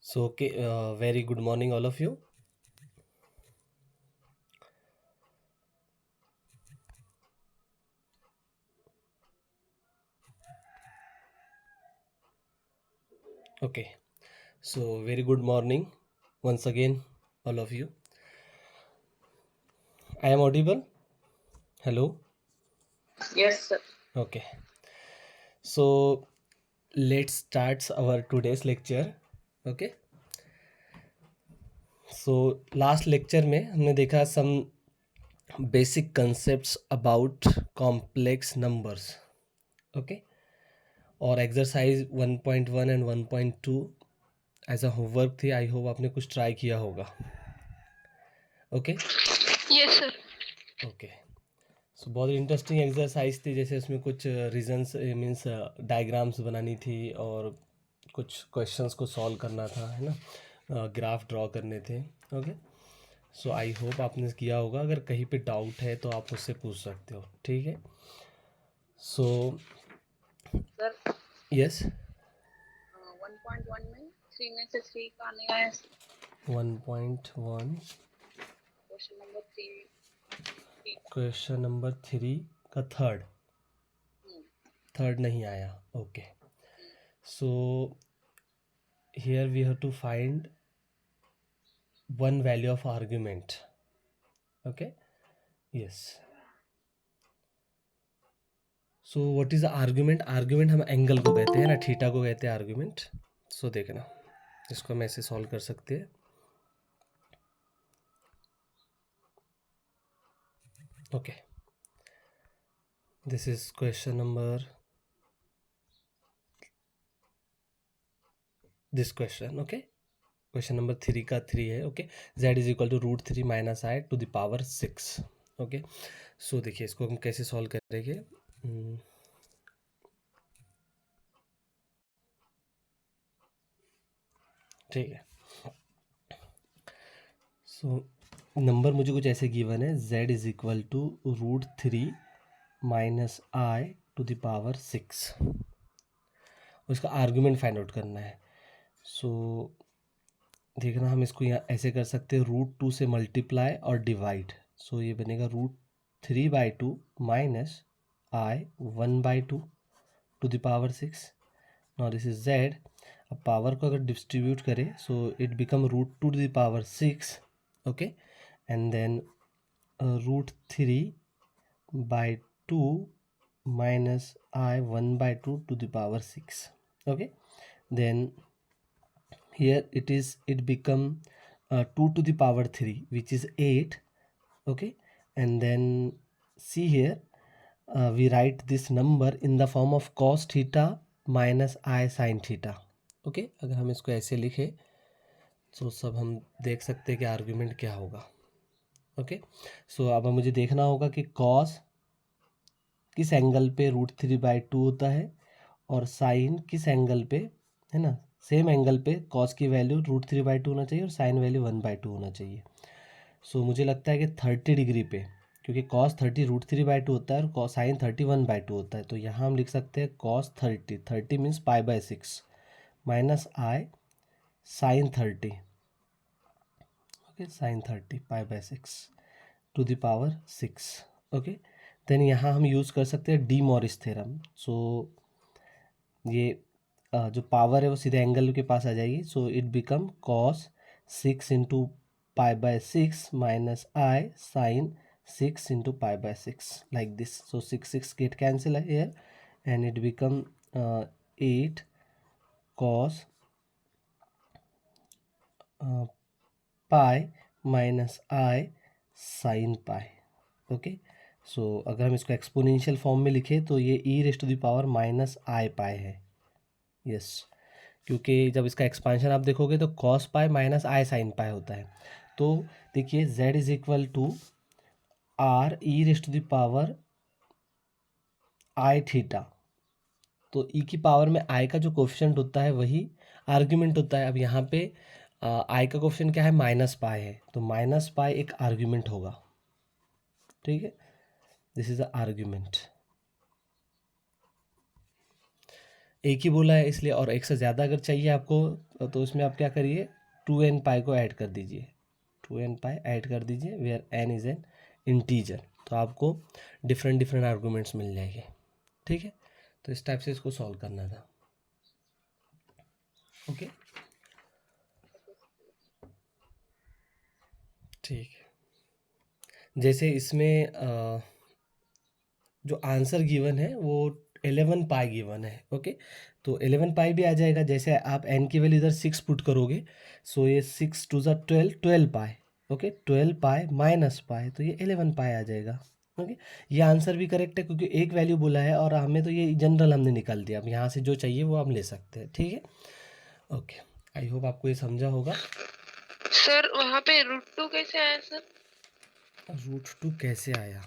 So, okay, very good morning, all of you. Okay, so very good morning once again, all of you. I am audible. Hello. Yes, sir. Okay, so let's start our today's lecture. Okay, so last lecture में हमने देखा some basic concepts about complex numbers. Okay, और exercise 1.1 and 1.2 as a homework थी. I hope आपने कुछ try किया होगा. Okay. Yes, sir. Okay, so बहुत इंटरेस्टिंग एक्सरसाइज थी. जैसे उसमें कुछ रीजंस मीन्स डायग्राम्स बनानी थी और कुछ क्वेश्चंस को सॉल्व करना था, है ना. ग्राफ ड्रॉ करने थे. ओके, सो आई होप आपने किया होगा. अगर कहीं पे डाउट है तो आप मुझसे पूछ सकते हो. ठीक है. So sir yes. 1.1 में 3 में से 3 का नहीं आया. 1.1 क्वेश्चन नंबर 3. क्वेश्चन नंबर 3 का थर्ड नहीं आया. Okay, so here we have to find one value of argument. Okay, yes. So what is the argument? argument हम एंगल को कहते हैं ना, थीटा को कहते हैं argument. So देखना, इसको हम ऐसे सॉल्व कर सकते हैं. Okay, this is question number, this question. Okay, question number 3 का 3 है. Okay, z is equal to √3 minus I to the power 6. Okay, so देखिए इसको हम कैसे सॉल्व करेंगे. ठीक है. सो नंबर मुझे कुछ ऐसे गिवन है. z is equal to √3 minus I to the power 6. उसका आर्गुमेंट फाइंड आउट करना है. सो देखना, हम इसको यहाँ ऐसे कर सकते हैं, √2 से मल्टीप्लाई और डिवाइड. सो ये बनेगा √3/2 minus i 1/2 to the power 6. Now this is z. अब पावर को अगर डिस्ट्रीब्यूट करें so it become √2 to the power 6. Okay, and then √3/2 minus I 1/2 to the power 6. Okay, then here it become 2 to the power 3, which is 8. Okay, and then see here, we write this number in the form of cos theta minus I sin theta. Okay, अगर हम इसको ऐसे लिखे तो सब हम देख सकते हैं कि आर्ग्यूमेंट क्या होगा. ओके, सो अब मुझे देखना होगा कि cos किस एंगल पे √3/2 होता है और साइन किस एंगल पे, है ना. सेम एंगल पे कॉस की वैल्यू √3/2 होना चाहिए और साइन वैल्यू 1/2 होना चाहिए. सो मुझे लगता है कि 30 डिग्री पे, क्योंकि कॉस 30 √3/2 होता है और साइन 30 1/2 होता है, तो यहाँ हम लिख सकते हैं cos 30 means π/6 minus I sine 30. Okay, sine 30 π/6 to the power 6. Okay, then यहाँ हम यूज़ कर सकते हैं डी मॉरिस थ्योरम. सो ये जो पावर है वो सीधे एंगल के पास आ जाएगी. So it become cos 6 into π/6 minus I sine 6 into π/6 like this. So 6 get cancel है here and it become 8 cos pi minus I sine pi. Okay, so अगर हम इसको एक्सपोनेंशियल फॉर्म में लिखें तो ये e⁻⁻ माइनस आई पाई है. यस, क्योंकि जब इसका एक्सपांशन आप देखोगे तो कॉस पाई माइनस आई साइन पाई होता है. तो देखिए z is equal to r e⁻ i theta. तो ई की पावर में आई का जो कोफिशिएंट होता है वही आर्ग्यूमेंट होता है. अब यहाँ पे आई का कोफिशिएंट क्या है, माइनस पाई है, तो माइनस पाई एक आर्ग्यूमेंट होगा. ठीक है, दिस इज द आर्ग्यूमेंट. एक ही बोला है इसलिए, और एक से ज़्यादा अगर चाहिए आपको तो इसमें आप क्या करिए, 2n पाई को ऐड कर दीजिए, 2n पाई ऐड कर दीजिए, where n is an integer, तो आपको डिफरेंट डिफरेंट आर्गूमेंट्स मिल जाएंगे। ठीक है, तो इस टाइप से इसको सॉल्व करना था। ओके, ठीक है। जैसे इसमें जो आंसर गिवन है वो 11 पाई गिवन है। ओके, तो 11 पाई भी आ जाएगा, जैसे आप एन की वैल्यू इधर 6 पुट करोगे, सो ये 6 टू ज़ा 12, 12 पाई। ओके, 12 पाई माइनस पाई, तो ये 11 पाई आ जाएगा। ओके, ये आंसर भी करेक्ट है क्योंकि एक वैल्यू बोला है और हमें तो ये जनरल हमने निकाल दिया, अब यहाँ से जो चाहिए वो हम ले सकते हैं। ठीक है, ओके, आई होप आपको ये समझा होगा। सर वहाँ पे √2 कैसे आया सर? √2 कैसे आया?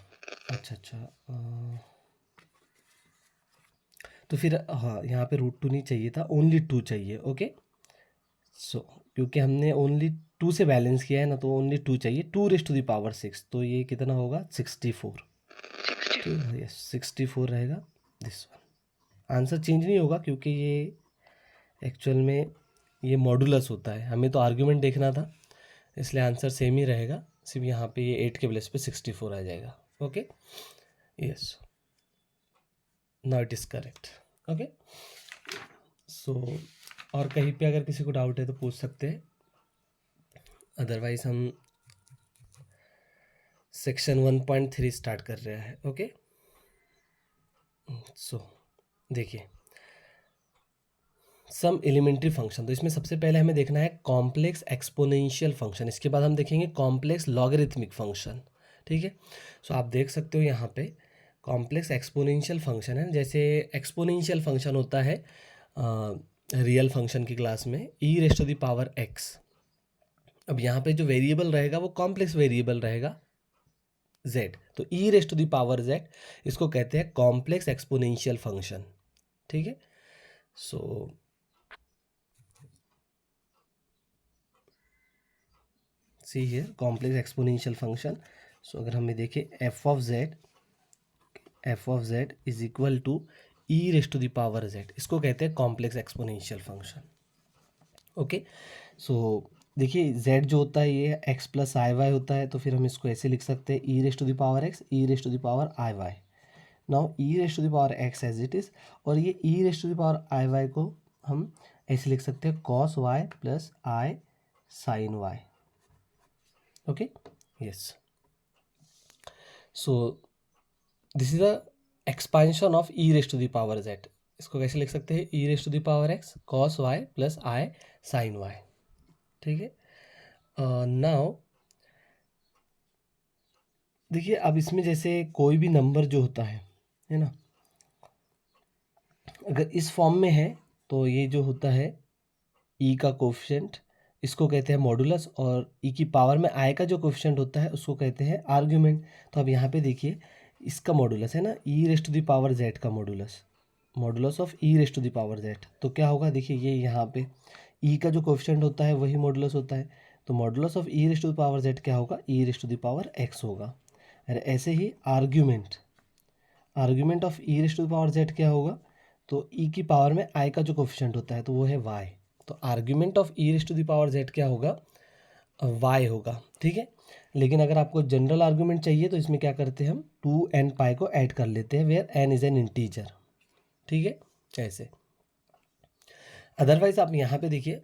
अच्छा अच्छा, तो फिर हाँ, यहाँ पे √2 नहीं चाहिए था, ओनली 2 चाहिए। ओके, सो क्योंकि हमने ओनली 2 से बैलेंस किया है ना, तो ओनली 2 चाहिए, 2⁶, तो ये कितना होगा, 64। तो यस 64 रहेगा दिस वन। आंसर चेंज नहीं होगा क्योंकि ये एक्चुअल में ये मॉडुलस होता है, हमें तो आर्ग्यूमेंट देखना था, इसलिए आंसर सेम ही रहेगा, सिर्फ यहाँ पे ये 8 के प्लेस पे 64 आ जाएगा। Okay, yes, now it is correct. Okay, so और कहीं पे अगर किसी को डाउट है तो पूछ सकते हैं, अदरवाइज हम सेक्शन 1.3 स्टार्ट कर रहे हैं। ओके, सो देखिए, सम एलिमेंट्री फंक्शन, तो इसमें सबसे पहले हमें देखना है कॉम्प्लेक्स एक्सपोनेंशियल फंक्शन, इसके बाद हम देखेंगे कॉम्प्लेक्स लॉगरिथमिक फंक्शन। ठीक है, सो आप देख सकते हो यहाँ पे कॉम्प्लेक्स एक्सपोनेंशियल फंक्शन है, जैसे एक्सपोनेंशियल फंक्शन होता है रियल फंक्शन की क्लास में e⁻x। अब यहाँ पे जो वेरिएबल रहेगा वो कॉम्प्लेक्स वेरिएबल रहेगा z, तो e⁻z इसको कहते हैं कॉम्प्लेक्स एक्सपोनेंशियल फंक्शन। ठीक है, so see here complex exponential function. So अगर हमें देखें F of Z is equal to e⁻z, इसको कहते हैं complex exponential function. Okay, so देखिए z जो होता है ये x प्लस आई वाई होता है, तो फिर हम इसको ऐसे लिख सकते हैं e⁻x e⁻i y। Now e⁻x as it is, और ये e⁻i y को हम ऐसे लिख सकते हैं cos y plus i sin y। Okay, yes, so this is the expansion of e⁻z, इसको कैसे लिख सकते हैं e⁻x cos y plus i sin y। ठीक है, नाउ देखिए, अब इसमें जैसे कोई भी नंबर जो होता है ना, अगर इस फॉर्म में है तो ये जो होता है ई का कोफिशिएंट, इसको कहते हैं मॉडुलस, और ई की पावर में आई का जो कोफिशिएंट होता है उसको कहते हैं आर्ग्यूमेंट। तो अब यहाँ पे देखिए इसका मॉडुलस है ना e⁻z का मॉडुलस, मॉडुलस ऑफ e⁻z, तो क्या होगा, देखिए ये यहाँ पे ई का जो कोफिशिएंट होता है वही मॉडुलस होता है, तो मॉडुलस ऑफ e⁻z क्या होगा, e⁻x होगा। और ऐसे ही आर्ग्यूमेंट ऑफ e⁻z क्या होगा, तो ई की पावर में आई का जो कोफिशिएंट होता है तो वो है y, तो आर्ग्यूमेंट ऑफ e⁻z क्या होगा, y होगा। ठीक है, लेकिन अगर आपको जनरल आर्ग्यूमेंट चाहिए तो इसमें क्या करते हैं, हम 2n पाई को ऐड कर लेते हैं, where n is an integer. ठीक है, ऐसे। अदरवाइज आप यहाँ पे देखिए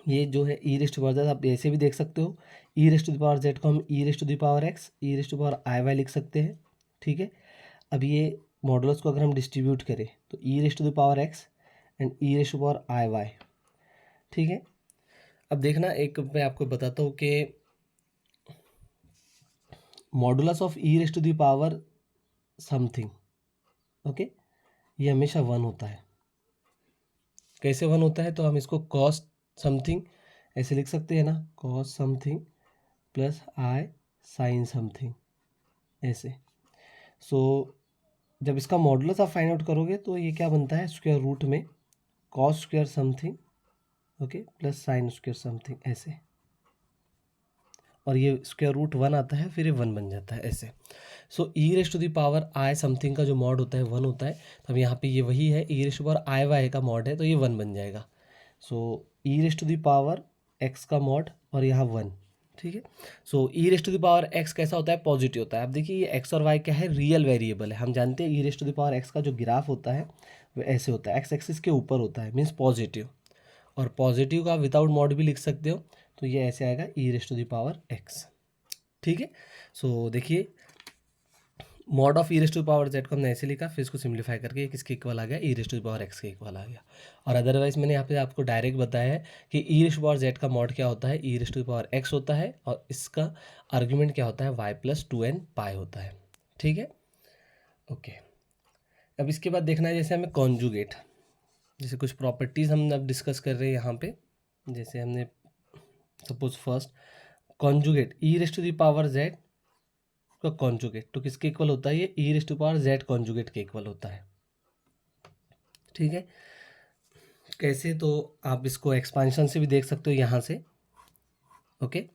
ये जो है e⁻z आप ऐसे भी देख सकते हो, e⁻z को हम e⁻x e⁻i y लिख सकते हैं। ठीक है, अब ये मॉडुलस को अगर हम डिस्ट्रीब्यूट करें तो e⁻x एंड e⁻i y। ठीक है, अब देखना, एक मैं आपको बताता हूँ कि modulus of e⁻ something, okay, ये हमेशा 1 होता है। कैसे 1 होता है, तो हम इसको कॉस समथिंग ऐसे लिख सकते हैं ना, कॉस समथिंग प्लस आई साइन समथिंग, ऐसे। सो जब इसका मॉडुलस आप फाइंड आउट करोगे तो ये क्या बनता है, स्क्वायर रूट में cos square something, okay, plus sine square something, ऐसे। और ये स्क्वायर रूट 1 आता है, फिर ये 1 बन जाता है ऐसे। So E raised to the power I something का जो मॉड होता है 1 होता है, तो अब यहाँ पे ये वही है, ई raised to power I Y का मॉड है तो ये 1 बन जाएगा। So E raised to the power X का मॉड और यहाँ 1, ठीक है। So E raised to the power x कैसा होता है, पॉजिटिव होता है। अब देखिए ये एक्स और वाई क्या है, रियल वेरिएबल है। हम जानते हैं ई raised to the power X का जो ग्राफ होता है वो ऐसे होता है, एक्स एक्सिस के ऊपर होता है, मीन्स पॉजिटिव। और पॉजिटिव का विदाउट मॉड भी लिख सकते हो, तो ये ऐसे आएगा E raised to the power X, ठीक है। सो देखिए mod of E raised to power Z को हमने ऐसे लिखा, फिर इसको सिंप्लीफाई करके किसके इक्वल आ गया, ई रेस्ट टू पावर एक्स के इक्वल आ गया। और अदरवाइज मैंने यहाँ पे आपको डायरेक्ट बताया है कि ई रेस्ट टू पावर जेड का मॉड क्या होता है, ई रेस्ट टू पावर एक्स होता है, और इसका आर्ग्यूमेंट क्या होता है, वाई प्लस 2n पाई होता है, ठीक है। ओके, अब इसके बाद देखना है जैसे हमें कॉन्जुगेट, जैसे कुछ प्रॉपर्टीज़ हम अब डिस्कस कर रहे हैं यहाँ पे। जैसे हमने suppose first conjugate E raised to the power Z का कॉन्जुगेट तो किसके इक्वल होता है, ये ई raised to power Z conjugate के इक्वल होता है, ठीक है। कैसे, तो आप इसको एक्सपांशन से भी देख सकते हो यहाँ से, ओके।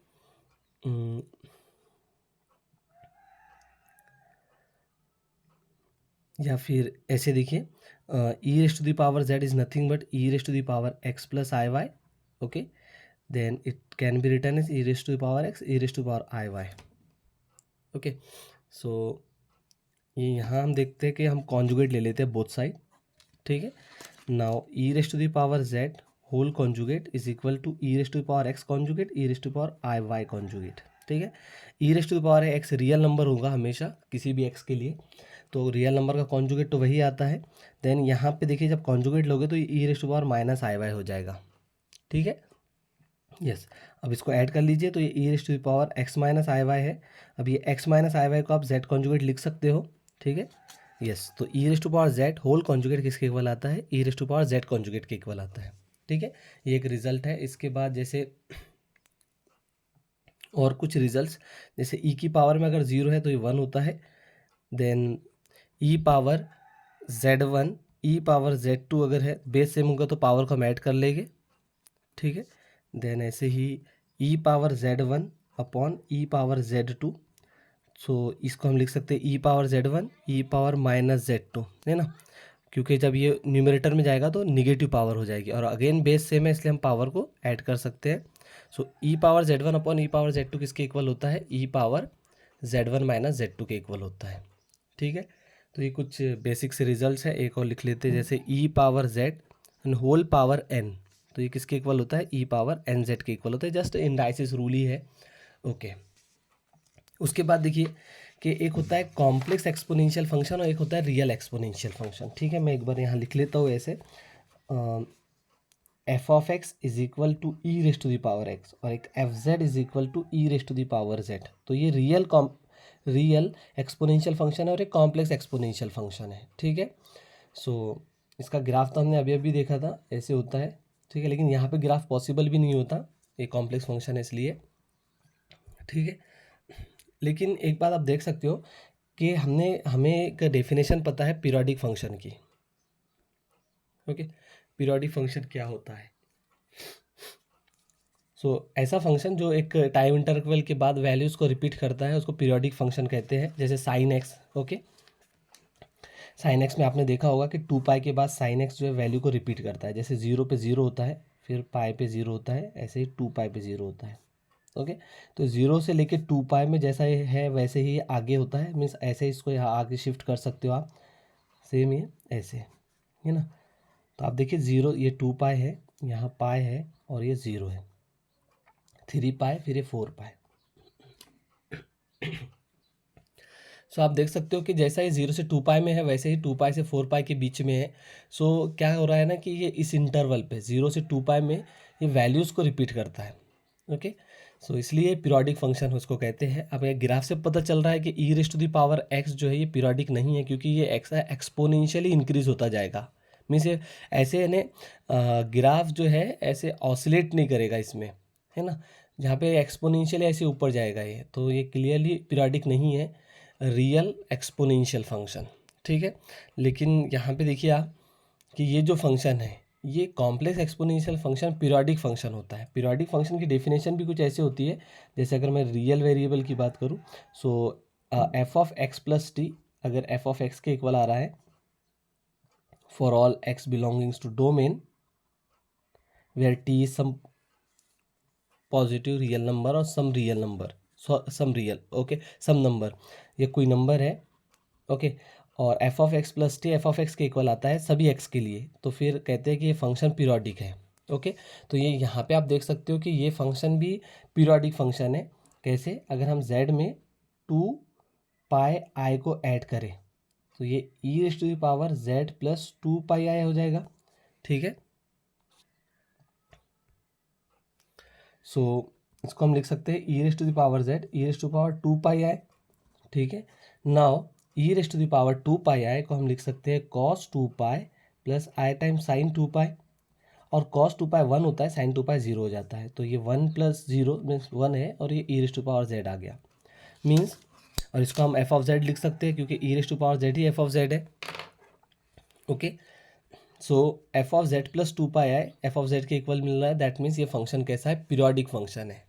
या फिर ऐसे देखिए, E raised to the power Z is nothing but E raised to the power X plus I Y, okay. Then it can be written as E raised to the power x E raised to power I Y, okay. So ये यहाँ हम देखते हैं कि हम conjugate ले लेते हैं बोथ साइड, ठीक है। Now E raised to the power Z whole conjugate is equal to E raised to the power X conjugate E raised to power I Y conjugate, ठीक है। ई raised to the power X real number होगा हमेशा किसी भी x के लिए, तो real number का कॉन्जुगेट तो वही आता है। देन यहाँ पे देखिए जब कॉन्जुगेट लोगे तो ई raised to power minus I Y हो जाएगा, ठीक है। यस, अब इसको ऐड कर लीजिए तो ये ई raised to the power X minus I Y है। अब ये एक्स माइनस आई वाई को आप जेड कॉन्जुगेट लिख सकते हो, ठीक है। यस, तो ई raised to power Z whole conjugate किसके इक्वल आता है, ई raised to power Z conjugate के इक्वल आता है, ठीक है। ये एक रिजल्ट है। इसके बाद जैसे और कुछ रिजल्ट्स, जैसे ई की पावर में अगर 0 है तो ये 1 होता है। देन ई पावर z1 ई पावर z2 अगर है, बेस सेम होगा तो पावर को हम ऐड कर लेंगे, ठीक है। देन ऐसे ही ई पावर z1 अपॉन ई पावर z2, सो इसको हम लिख सकते हैं ई पावर z1 ई पावर माइनस z2, है ना, क्योंकि जब ये न्यूमरेटर में जाएगा तो निगेटिव पावर हो जाएगी, और अगेन बेस सेम है इसलिए हम पावर को ऐड कर सकते हैं। सो ई पावर z1 अपॉन ई पावर z2 किसके इक्वल होता है, E power z1 minus z2 के इक्वल होता है, ठीक है। तो ये कुछ बेसिक से रिजल्ट्स है। एक और लिख लेते हैं, जैसे E power Z and whole power N, तो ये किसके इक्वल होता है, ई पावर एन जेड के इक्वल होता है। जस्ट इंडाइसिस रूल ही है, ओके। उसके बाद देखिए कि एक होता है कॉम्प्लेक्स एक्सपोनेंशियल फंक्शन और एक होता है रियल एक्सपोनेंशियल फंक्शन, ठीक है। मैं एक बार यहाँ लिख लेता हूँ ऐसे, f of x is equal to E raised to the power x और एक f z is equal to E raised to the power z. तो ये रियल एक्सपोनेंशियल फंक्शन है और एक कॉम्प्लेक्स एक्सपोनेंशियल फंक्शन है, ठीक है। सो इसका ग्राफ तो हमने अभी अभी देखा था, ऐसे होता है, ठीक है। लेकिन यहाँ पे ग्राफ पॉसिबल भी नहीं होता, ये कॉम्प्लेक्स फंक्शन है इसलिए, ठीक है। लेकिन एक बात आप देख सकते हो कि हमें एक डेफिनेशन पता है पीरियोडिक फंक्शन की, ओके। पीरियोडिक फंक्शन क्या होता है, ऐसा फंक्शन जो एक टाइम इंटरवल के बाद वैल्यूज़ को रिपीट करता है उसको पीरियोडिक फंक्शन कहते हैं। जैसे sine x, okay. Sine x में आपने देखा होगा कि 2 पाई के बाद साइन एक्स जो है वैल्यू को रिपीट करता है, जैसे 0 पे 0 होता है, फिर पाई पे 0 होता है, ऐसे ही 2 पाई पे 0 होता है, ओके। तो 0 से लेके 2 पाई में जैसा ये है वैसे ही आगे होता है, मीन्स ऐसे इसको यहाँ आगे शिफ्ट कर सकते हो आप, सेम ये ऐसे, है ना। तो आप देखिए 0, ये 2 पाई है, यहाँ पाई है और ये 0 है, 3 पाई, फिर ये 4 पाई। सो आप देख सकते हो कि जैसा ये 0 से 2 पाई में है वैसे ही 2 पाई से 4 पाई के बीच में है। सो क्या हो रहा है ना कि ये इस इंटरवल पे 0 से 2 पाई में ये वैल्यूज़ को रिपीट करता है, ओके। सो इसलिए पीरियोडिक फंक्शन उसको कहते हैं। अब ये ग्राफ से पता चल रहा है कि ई raised to the power x जो है ये पीरियोडिक नहीं है, क्योंकि ये एक्स एक्सपोनेंशियली इंक्रीज होता जाएगा, मीन्स ये ऐसे यानी ग्राफ जो है ऐसे ऑसिलेट नहीं करेगा इसमें, है ना, जहाँ पे एक्सपोनेंशियली ऐसे ऊपर जाएगा ये, तो ये क्लियरली पीरियोडिक नहीं है, रियल एक्सपोनेंशियल फंक्शन, ठीक है। लेकिन यहाँ पे देखिए आप कि ये जो फंक्शन है ये complex exponential function periodic function होता है। पीरियोडिक फंक्शन की डेफिनेशन भी कुछ ऐसे होती है, जैसे अगर मैं रियल वेरिएबल की बात करूँ, so F of X plus T, अगर एफ ऑफ एक्स के इक्वल आ रहा है for all X belongings to domain where T is some positive real number और some real number, some real, okay, some number, ये कोई number है, okay, और F of X plus T F of X के equal आता है सभी x के लिए, तो फिर कहते हैं कि ये फंक्शन पीरियोडिक है। ओके, तो ये यहाँ पे आप देख सकते हो कि ये फंक्शन भी पीरियोडिक फंक्शन है। कैसे? अगर हम z में 2 पाई को ऐड करें तो ये E raise to the power z plus 2 pi हो जाएगा। ठीक है, सो इसको हम लिख सकते हैं E raise to the power z, E raise to power 2 pi. ठीक है, now E raise to the power 2 pi को हम लिख सकते हैं cos 2 pi plus I time sine 2 pi, और कॉस 2 पाई 1 होता है, साइन 2 पाई 0 हो जाता है, तो ये 1 प्लस 0 मीन्स 1 है, और ये E raise to power z आ गया मीन्स, और इसको हम एफ ऑफ जेड लिख सकते हैं क्योंकि E raise to power Z ही एफ ऑफ जेड है। Okay, so F of Z plus 2 pi F of Z के इक्वल मिल रहा है, दैट मीन्स ये फंक्शन कैसा है? पीरियोडिक फंक्शन है।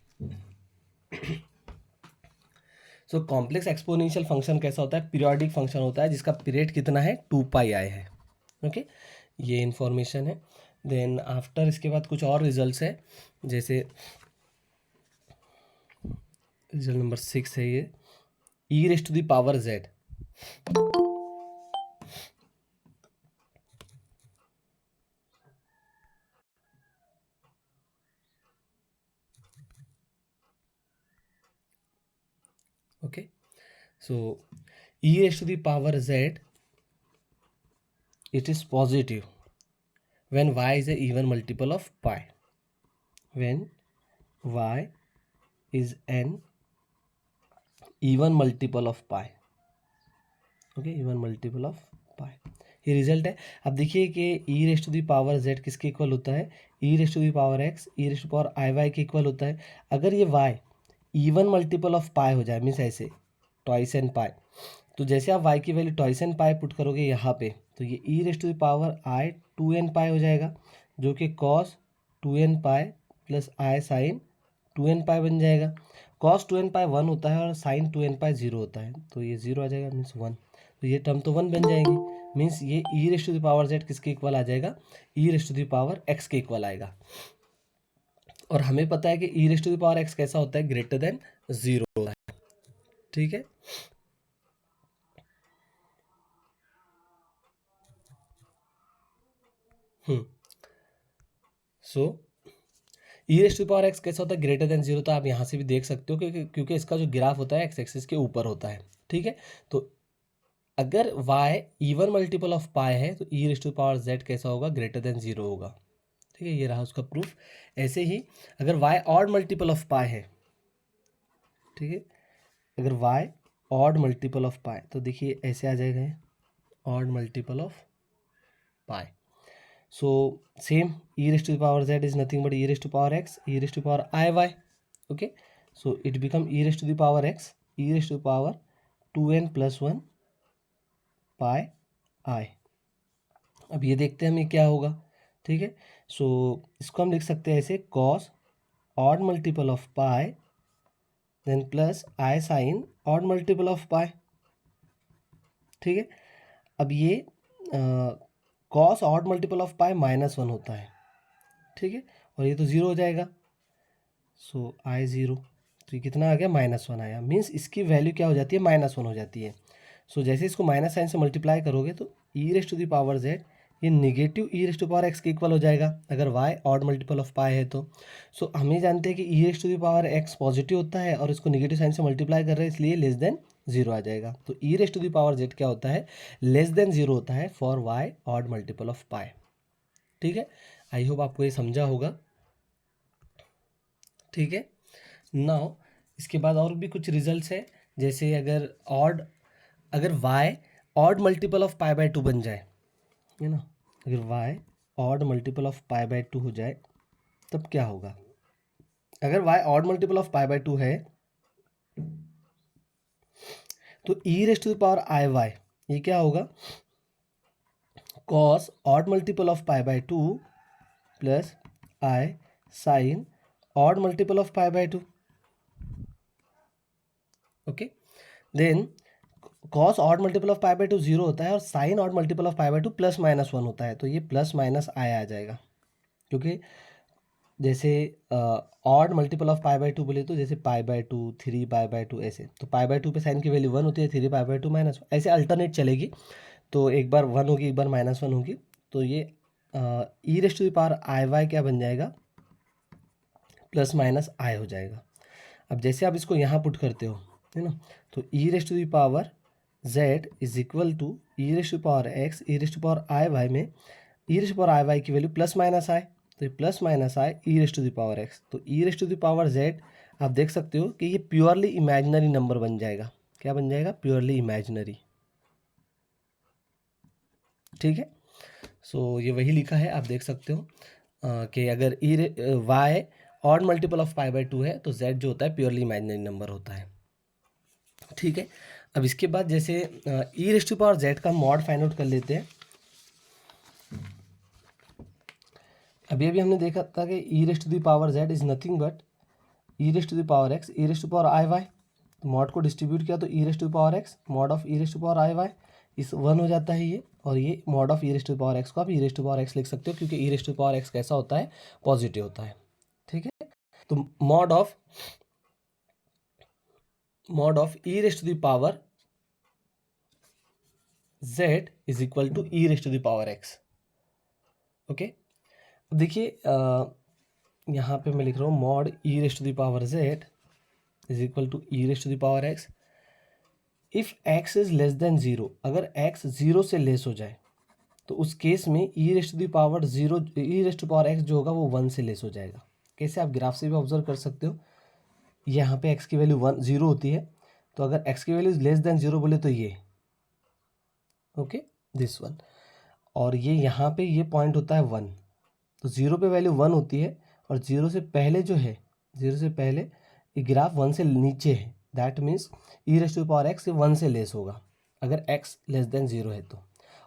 सो कॉम्प्लेक्स एक्सपोनेंशियल फंक्शन कैसा होता है? पीरियोडिक फंक्शन होता है जिसका पीरियड कितना है? 2 पाई है। ओके, ये इन्फॉर्मेशन है। देन आफ्टर इसके बाद कुछ और रिजल्ट्स है, जैसे रिजल्ट नंबर 6 है ये, E raise to the power Z. Okay, so e raised to the power z, it is positive when y is a even multiple of pi, when y is an even multiple of pi, okay, even multiple of pi, ये result है। अब देखिए कि e raise to the power z किसके equal होता है? e raise to the power x e raise to power I y के equal होता है। अगर ये y even multiple of pi हो जाए, मीन्स ऐसे ट्वाइस एन पाई, तो जैसे आप y की value twice N pi put करोगे यहाँ पे, तो ये E raise to the power I 2n pi हो जाएगा, जो कि कॉस 2n पाई प्लस आई साइन 2n पाई बन जाएगा। कॉस 2n पाई 1 होता है और साइन 2n पाई 0 होता है, तो ये 0 आ जाएगा मीन्स 1, तो ये टर्म तो 1 बन जाएंगी, मीन्स ये E raise to the power Z किसके इक्वल आ जाएगा? E raise to the power X के इक्वल आएगा। और हमें पता है कि ई raise to the power x कैसा होता है? ग्रेटर देन 0 होता है। ठीक है, so E raise to power x कैसा होता है? ग्रेटर देन 0, तो आप यहाँ से भी देख सकते हो क्योंकि इसका जो ग्राफ होता है एक्स एक्सिस के ऊपर होता है। ठीक है, तो अगर y even multiple of pi है तो ई रेस टू पावर z कैसा होगा? ग्रेटर देन 0 होगा। ठीक है, ये रहा उसका प्रूफ। ऐसे ही अगर y odd multiple of pi है, ठीक है, अगर y ऑड मल्टीपल ऑफ पाई, तो देखिए ऐसे आ जाएगा odd multiple of pi, so same e raised to the power z is nothing but e raised to power x e raised to power I y, okay, so it become e raised to the power x e raised to the power 2n plus 1 pi I। अब ये देखते हैं हमें क्या होगा। ठीक है, सो इसको हम लिख सकते हैं ऐसे cos odd multiple of pi then plus I sine odd multiple of pi. ठीक है, अब ये cos odd multiple of pi -1 होता है। ठीक है, और ये तो 0 हो जाएगा, सो आई 0, तो ये कितना आ गया? -1 आया, मीन्स इसकी वैल्यू क्या हो जाती है? -1 हो जाती है। सो जैसे इसको माइनस साइन से मल्टीप्लाई करोगे तो ई raise to the power Z ये negative E raise to power X के इक्वल हो जाएगा अगर Y odd multiple of pi है तो। सो हम ये जानते हैं कि ई raise to the power X positive होता है और इसको निगेटिव साइन से मल्टीप्लाई कर रहे हैं, इसलिए लेस देन 0 आ जाएगा। तो ई raise to the power Z क्या होता है? लेस देन 0 होता है for Y odd multiple of pi. ठीक है, आई होप आपको ये समझा होगा। ठीक है, नाउ इसके बाद और भी कुछ रिजल्ट्स है, जैसे अगर y odd multiple of pi by 2 बन जाए, है ना, अगर y odd multiple of pi by 2 हो जाए तब क्या होगा? अगर y odd multiple of pi by 2 है तो e raise to the power I y ये क्या होगा? Cos odd multiple of pi by 2 plus I sine odd multiple of pi by 2. Okay, then cos odd multiple of pi by 2 0 होता है और sine odd multiple of pi by 2 plus minus 1 होता है. तो ये प्लस माइनस आई आ जाएगा, क्योंकि जैसे odd multiple of pi by 2 बोले तो जैसे पाई बाय 2, 3 पाई बाय 2 ऐसे. तो पाई बाय 2 पे साइन की वैल्यू 1 होती है, 3 पाई बाय 2 माइनस, ऐसे अल्टरनेट चलेगी. तो एक बार 1 होगी, एक बार -1 होगी. तो ये ई raised to the power I Y क्या बन जाएगा, प्लस माइनस आई हो जाएगा. अब जैसे आप इसको यहाँ पुट करते हो, है ना, तो ई raised to the power Z is equal to E raised to power x E raised to power I y में e raised to power I y की वैल्यू प्लस माइनस आई, तो ये plus minus i e raised to the power x. तो ई raised to the power z आप देख सकते हो कि ये प्योरली इमेजिनरी नंबर बन जाएगा. क्या बन जाएगा, प्योरली इमेजिनरी. ठीक है, सो ये वही लिखा है, आप देख सकते हो कि अगर e y odd multiple of pi by 2 है तो जेड जो होता है प्योरली इमेजिनरी नंबर होता है. ठीक है, अब इसके बाद जैसे ई रेस्ट टू पावर जेड का मॉड फाइंड आउट कर लेते हैं. अभी अभी हमने देखा था कि ई raised to the power Z is nothing but E raised to the power x E raised to power I y. Mod को डिस्ट्रीब्यूट किया तो ई raised to power x mod of E raised to power I y इस 1 हो जाता है ये, और ये mod of E raised to power x को आप e raised to power x लिख सकते हो, क्योंकि e raised to power x कैसा होता है, पॉजिटिव होता है. ठीक है, तो mod of E raised to the power Z is equal to E raised to the power x. Okay, देखिए यहाँ पे मैं लिख रहा हूँ mod e raised to the power Z is equal to E raised to the power x. If x is less than 0, अगर x 0 से less हो जाए तो उस केस में e raised to the power 0 e raised to power x जो होगा वो 1 से लेस हो जाएगा. कैसे, आप ग्राफ से भी ऑब्जर्व कर सकते हो. यहाँ पे एक्स की वैल्यू 0 होती है, तो अगर एक्स की वैल्यू लेस देन 0 बोले तो ये, ओके, दिस वन. और ये यहाँ पे ये पॉइंट होता है 1. तो 0 पे वैल्यू 1 होती है, और 0 से पहले जो है, 0 से पहले ये ग्राफ 1 से नीचे है. That means e raised to power x 1 से लेस होगा अगर एक्स लेस देन 0 है तो.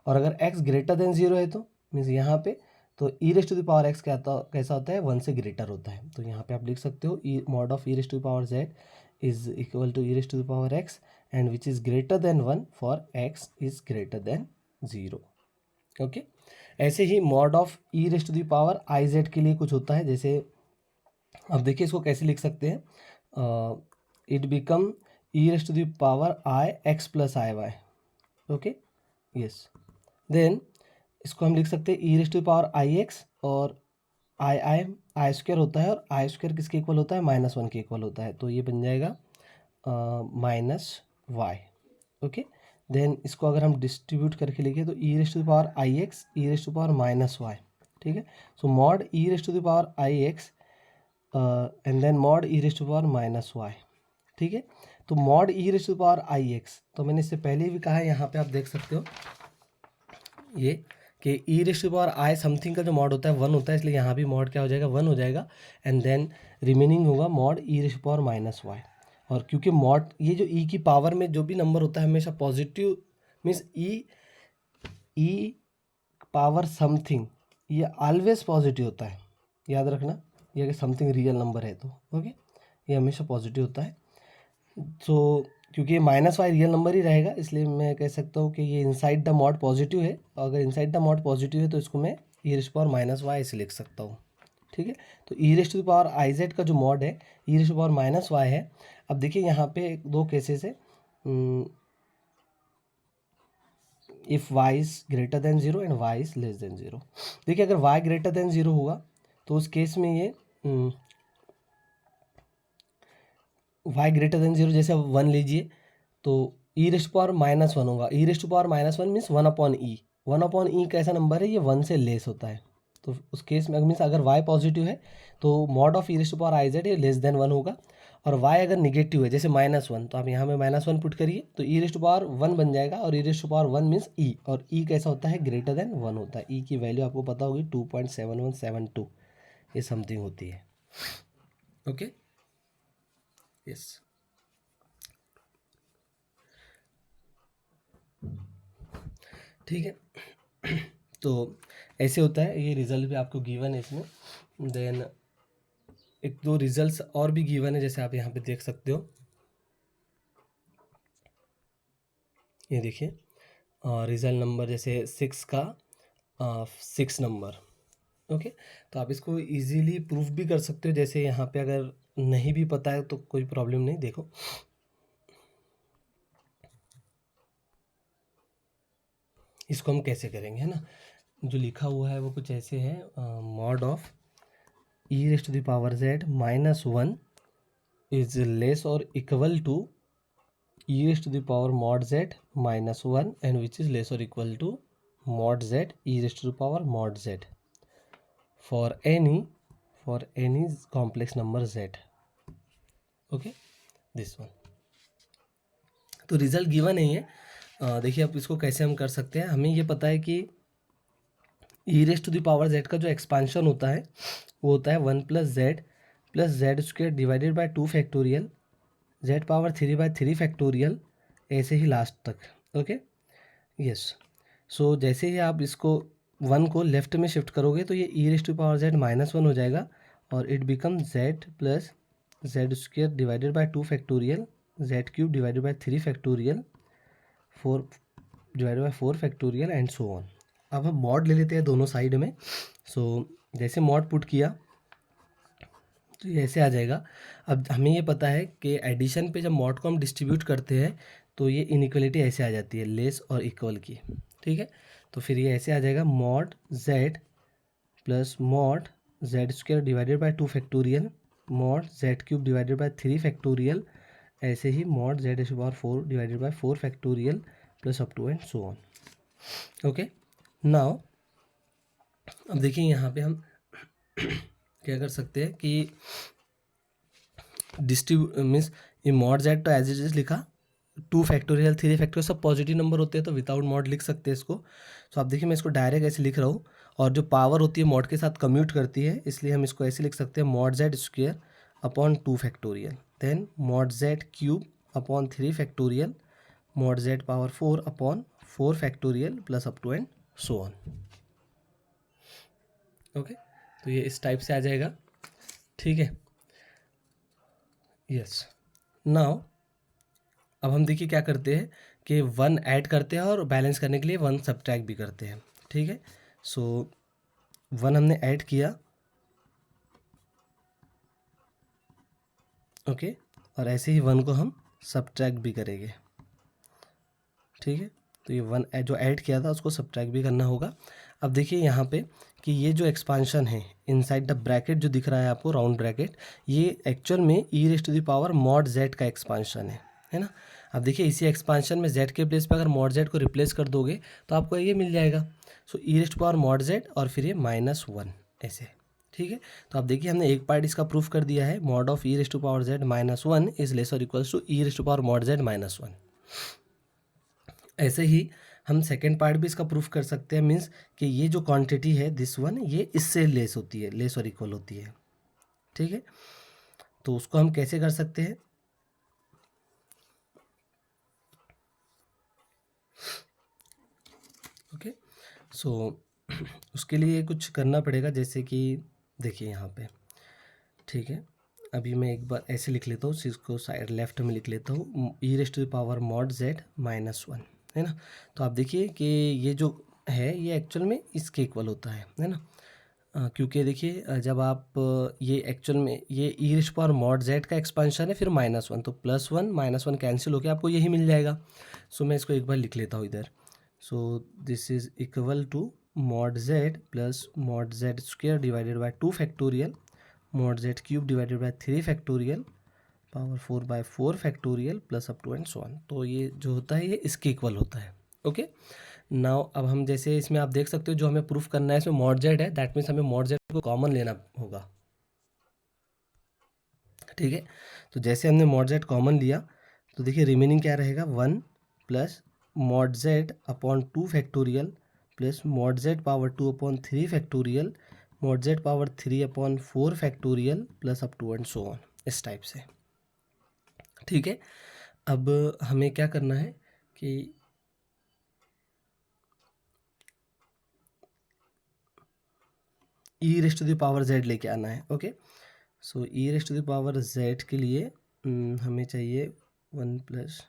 और अगर एक्स ग्रेटर देन 0 है तो मीन्स यहाँ पे तो ई रेस्ट टू पावर एक्स कैसा होता है, 1 से ग्रेटर होता है. तो यहाँ पे आप लिख सकते हो e mod of E raised to power Z is equal to E raised to power x and which is greater than 1 for x is greater than 0. Okay, ऐसे ही mod of E raised to the power i z के लिए कुछ होता है. जैसे अब देखिए इसको कैसे लिख सकते हैं, it become e raised to the power i x plus I Y. Okay, yes, then इसको हम लिख सकते हैं ई raised to power i x, और आई स्क्वायर होता है, और आई स्क्वायर किसके इक्वल होता है, -1 के इक्वल होता है. तो ये बन जाएगा माइनस वाई. ओके, देन इसको अगर हम डिस्ट्रीब्यूट करके लिखें तो ई raised to the power i x E raised to power minus y. ठीक है, so mod e raised to the power i x and then mod e raised to power minus y. ठीक है, तो mod e raised to power i x, तो मैंने इससे पहले भी कहा है, यहाँ पे आप देख सकते हो ये कि ई raised to power I something का जो मॉड होता है 1 होता है, इसलिए यहाँ भी मॉड क्या हो जाएगा, 1 हो जाएगा. एंड देन रिमेनिंग होगा mod e raised to power minus y. और क्योंकि मॉड ये जो ई की पावर में जो भी नंबर होता है हमेशा पॉजिटिव, मीन्स ई पावर समथिंग ये ऑलवेज पॉजिटिव होता है, याद रखना. ये अगर समथिंग रियल नंबर है तो ओके, ये हमेशा पॉजिटिव होता है. सो क्योंकि ये माइनस वाई रियल नंबर ही रहेगा, इसलिए मैं कह सकता हूँ कि ये इनसाइड द मॉड पॉजिटिव है. और अगर इनसाइड द मॉड पॉजिटिव है तो इसको मैं e raised power minus y ऐसे लिख सकता हूँ. ठीक है, तो ई raised to power i z का जो मॉड है ई रेस्ट पावर माइनस वाई है. अब देखिए यहाँ पे 2 केसेस है, if y is greater than 0 and y is less than 0. देखिए अगर y ग्रेटर देन 0 होगा तो उस केस में ये y ग्रेटर देन 0, जैसे 1 लीजिए तो ई रेस्ट पावर -1 होगा. ई raised power -1 means 1/e. 1/e कैसा नंबर है, ये 1 से लेस होता है. तो उस केस में मीन्स अगर y पॉजिटिव है तो mod of E raised power i Z ये लेस देन 1 होगा. और y अगर निगेटिव है जैसे -1, तो आप यहाँ में -1 पुट करिए तो ई रेस्ट पावर 1 बन जाएगा. और ई रेस्ट पावर 1 मीन्स e, और e कैसा होता है, ग्रेटर देन 1 होता है. e की वैल्यू आपको पता होगी 2.7172 ये समथिंग होती है. Okay, yes. ठीक है, तो ऐसे होता है। ये रिजल्ट भी आपको गिवन है इसमें। देन एक दो रिजल्ट्स और भी गिवन है, जैसे आप यहाँ पे देख सकते हो, ये देखिए रिजल्ट नंबर जैसे 6 का 6 नंबर। ओके, तो आप इसको इजीली प्रूफ भी कर सकते हो। जैसे यहाँ पे अगर नहीं भी पता है तो कोई प्रॉब्लम नहीं। देखो इसको हम कैसे करेंगे, है ना। जो लिखा हुआ है वो कुछ ऐसे है, mod of E raised to the power Z minus 1 is less और equal to e raised to the power mod z minus 1 and which is less or equal to mod z e raised to the power mod z for any complex number z. okay, this one. तो result given नहीं है। देखिए अब इसको कैसे हम कर सकते हैं। हमें ये पता है कि ई raised to the power Z का जो एक्सपांशन होता है वो होता है 1 + z divided by 2 factorial z power 3/3 factorial, ऐसे ही लास्ट तक। Okay, yes. सो जैसे ही आप इसको 1 को लेफ्ट में शिफ्ट करोगे तो ये ई रेस्ट टू पावर जेड -1 हो जाएगा और it become z + z² divided by 2 factorial z³ divided by 3 factorial 4 divided by 4 factorial and so on. अब हम मॉड ले लेते हैं दोनों साइड में। सो जैसे मॉड पुट किया तो ये ऐसे आ जाएगा। अब हमें ये पता है कि एडिशन पे जब मॉड को हम डिस्ट्रीब्यूट करते हैं तो ये इनइक्वलिटी ऐसे आ जाती है, लेस और इक्वल की। ठीक है, तो फिर ये ऐसे आ जाएगा mod z plus mod z² divided by 2 factorial mod z³ divided by 3 factorial, ऐसे ही mod z⁴ divided by 4 factorial plus up to and so on. Okay, now अब देखिए यहाँ पे हम क्या कर सकते हैं कि मीन्स ये मॉड जेड तो एज इट इज लिखा, 2 फैक्टोरियल 3 फैक्टोरियल सब पॉजिटिव नंबर होते हैं तो विदाउट मॉड लिख सकते हैं इसको। तो आप देखिए मैं इसको डायरेक्ट ऐसे लिख रहा हूँ और जो पावर होती है मॉड के साथ कम्यूट करती है, इसलिए हम इसको ऐसे लिख सकते हैं mod z² upon 2 factorial then mod z³ upon 3 factorial mod z power 4 upon 4 factorial plus up to and so on. Okay, तो ये इस टाइप से आ जाएगा। ठीक है, यस। नाउ अब हम देखिए क्या करते हैं कि 1 ऐड करते हैं और बैलेंस करने के लिए 1 सब्ट्रैक्ट भी करते हैं। ठीक है, सो 1 हमने ऐड किया, ओके, और ऐसे ही 1 को हम सब्ट्रैक्ट भी करेंगे। ठीक है, तो ये 1 जो ऐड किया था उसको सब्ट्रैक्ट भी करना होगा। अब देखिए यहाँ पे कि ये जो एक्सपांशन है इनसाइड द ब्रैकेट जो दिख रहा है आपको राउंड ब्रैकेट, ये एक्चुअल में e raised to the power mod z का एक्सपांशन है ना। अब देखिए इसी एक्सपांशन में जेड के प्लेस पे अगर मॉड जेड को रिप्लेस कर दोगे तो आपको ये मिल जाएगा। So E raised to power mod z और फिर ये -1 ऐसे। ठीक है, तो आप देखिए हमने एक पार्ट इसका प्रूफ कर दिया है, mod of E raised to power z -1 is less और equals to E raised to power mod z -1। ऐसे ही हम सेकेंड पार्ट भी इसका प्रूफ कर सकते हैं, मीन्स कि ये जो क्वांटिटी है दिस वन ये इससे लेस होती है, लेस और इक्वल होती है। ठीक है, तो उसको हम कैसे कर सकते हैं। ओके, सो उसके लिए कुछ करना पड़ेगा, जैसे कि देखिए यहाँ पे। ठीक है, अभी मैं एक बार ऐसे लिख लेता हूँ, इसको साइड लेफ्ट में लिख लेता हूँ, e raised to the power mod z -1, है ना। तो आप देखिए कि ये जो है ये एक्चुअल में इसके इक्वल होता है ना। क्योंकि देखिए जब आप ये एक्चुअल में ये ई रेस्ट पावर मॉड जेड का एक्सपांशन है, फिर -1, तो +1 -1 कैंसिल होकर आपको यही मिल जाएगा। सो मैं इसको एक बार लिख लेता हूँ इधर। So this is equal to mod z plus mod z² divided by 2 factorial mod z³ divided by 3 factorial power 4/4 factorial plus up to and so on. तो ये जो होता है ये इसके इक्वल होता है। ओके, नाउ अब हम जैसे इसमें आप देख सकते हो जो हमें प्रूफ करना है इसमें मॉड जेड है, दैट मीन्स हमें मॉड जेड को कॉमन लेना होगा। ठीक है, तो जैसे हमने मॉड जेड कॉमन लिया तो देखिए रिमेनिंग क्या रहेगा, 1 plus mod z upon 2 factorial plus mod z power 2 upon 3 factorial mod z power 3 upon 4 factorial plus up to and so on, इस टाइप से। ठीक है, अब हमें क्या करना है कि ई raised to the power z लेके आना है। Okay, so E raised to the power Z के लिए हमें चाहिए 1 plus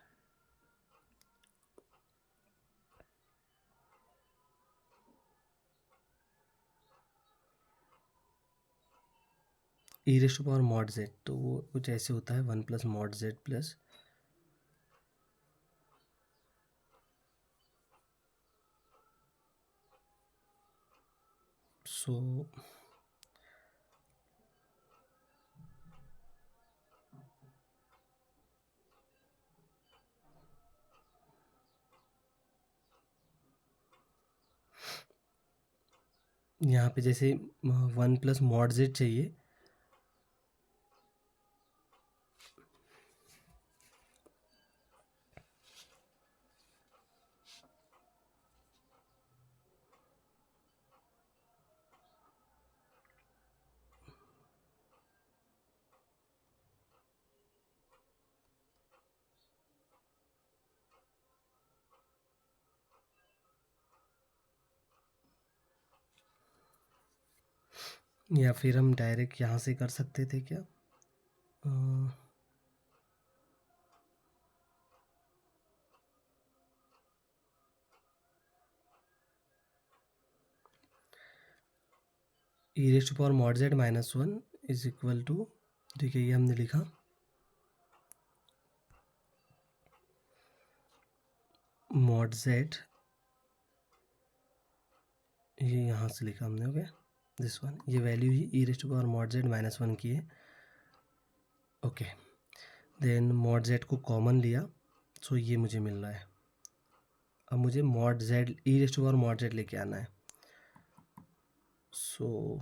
e raised to power mod Z, तो वो कुछ ऐसे होता है 1 plus mod z plus so यहाँ पे जैसे 1 प्लस मॉड जेड चाहिए, या फिर हम डायरेक्ट यहाँ से कर सकते थे क्या? E raised to power mod z minus 1 is equal to, ठीक है, ये हमने लिखा मॉड जेड, ये यहाँ से लिखा हमने। ओके, दिस वन, ये वैल्यू ही ई raised to power mod z minus 1 की है। ओके, देन मॉड जेड को कॉमन लिया, सो ये मुझे मिल रहा है। अब मुझे mod z e raised to power mod z लेके आना है। सो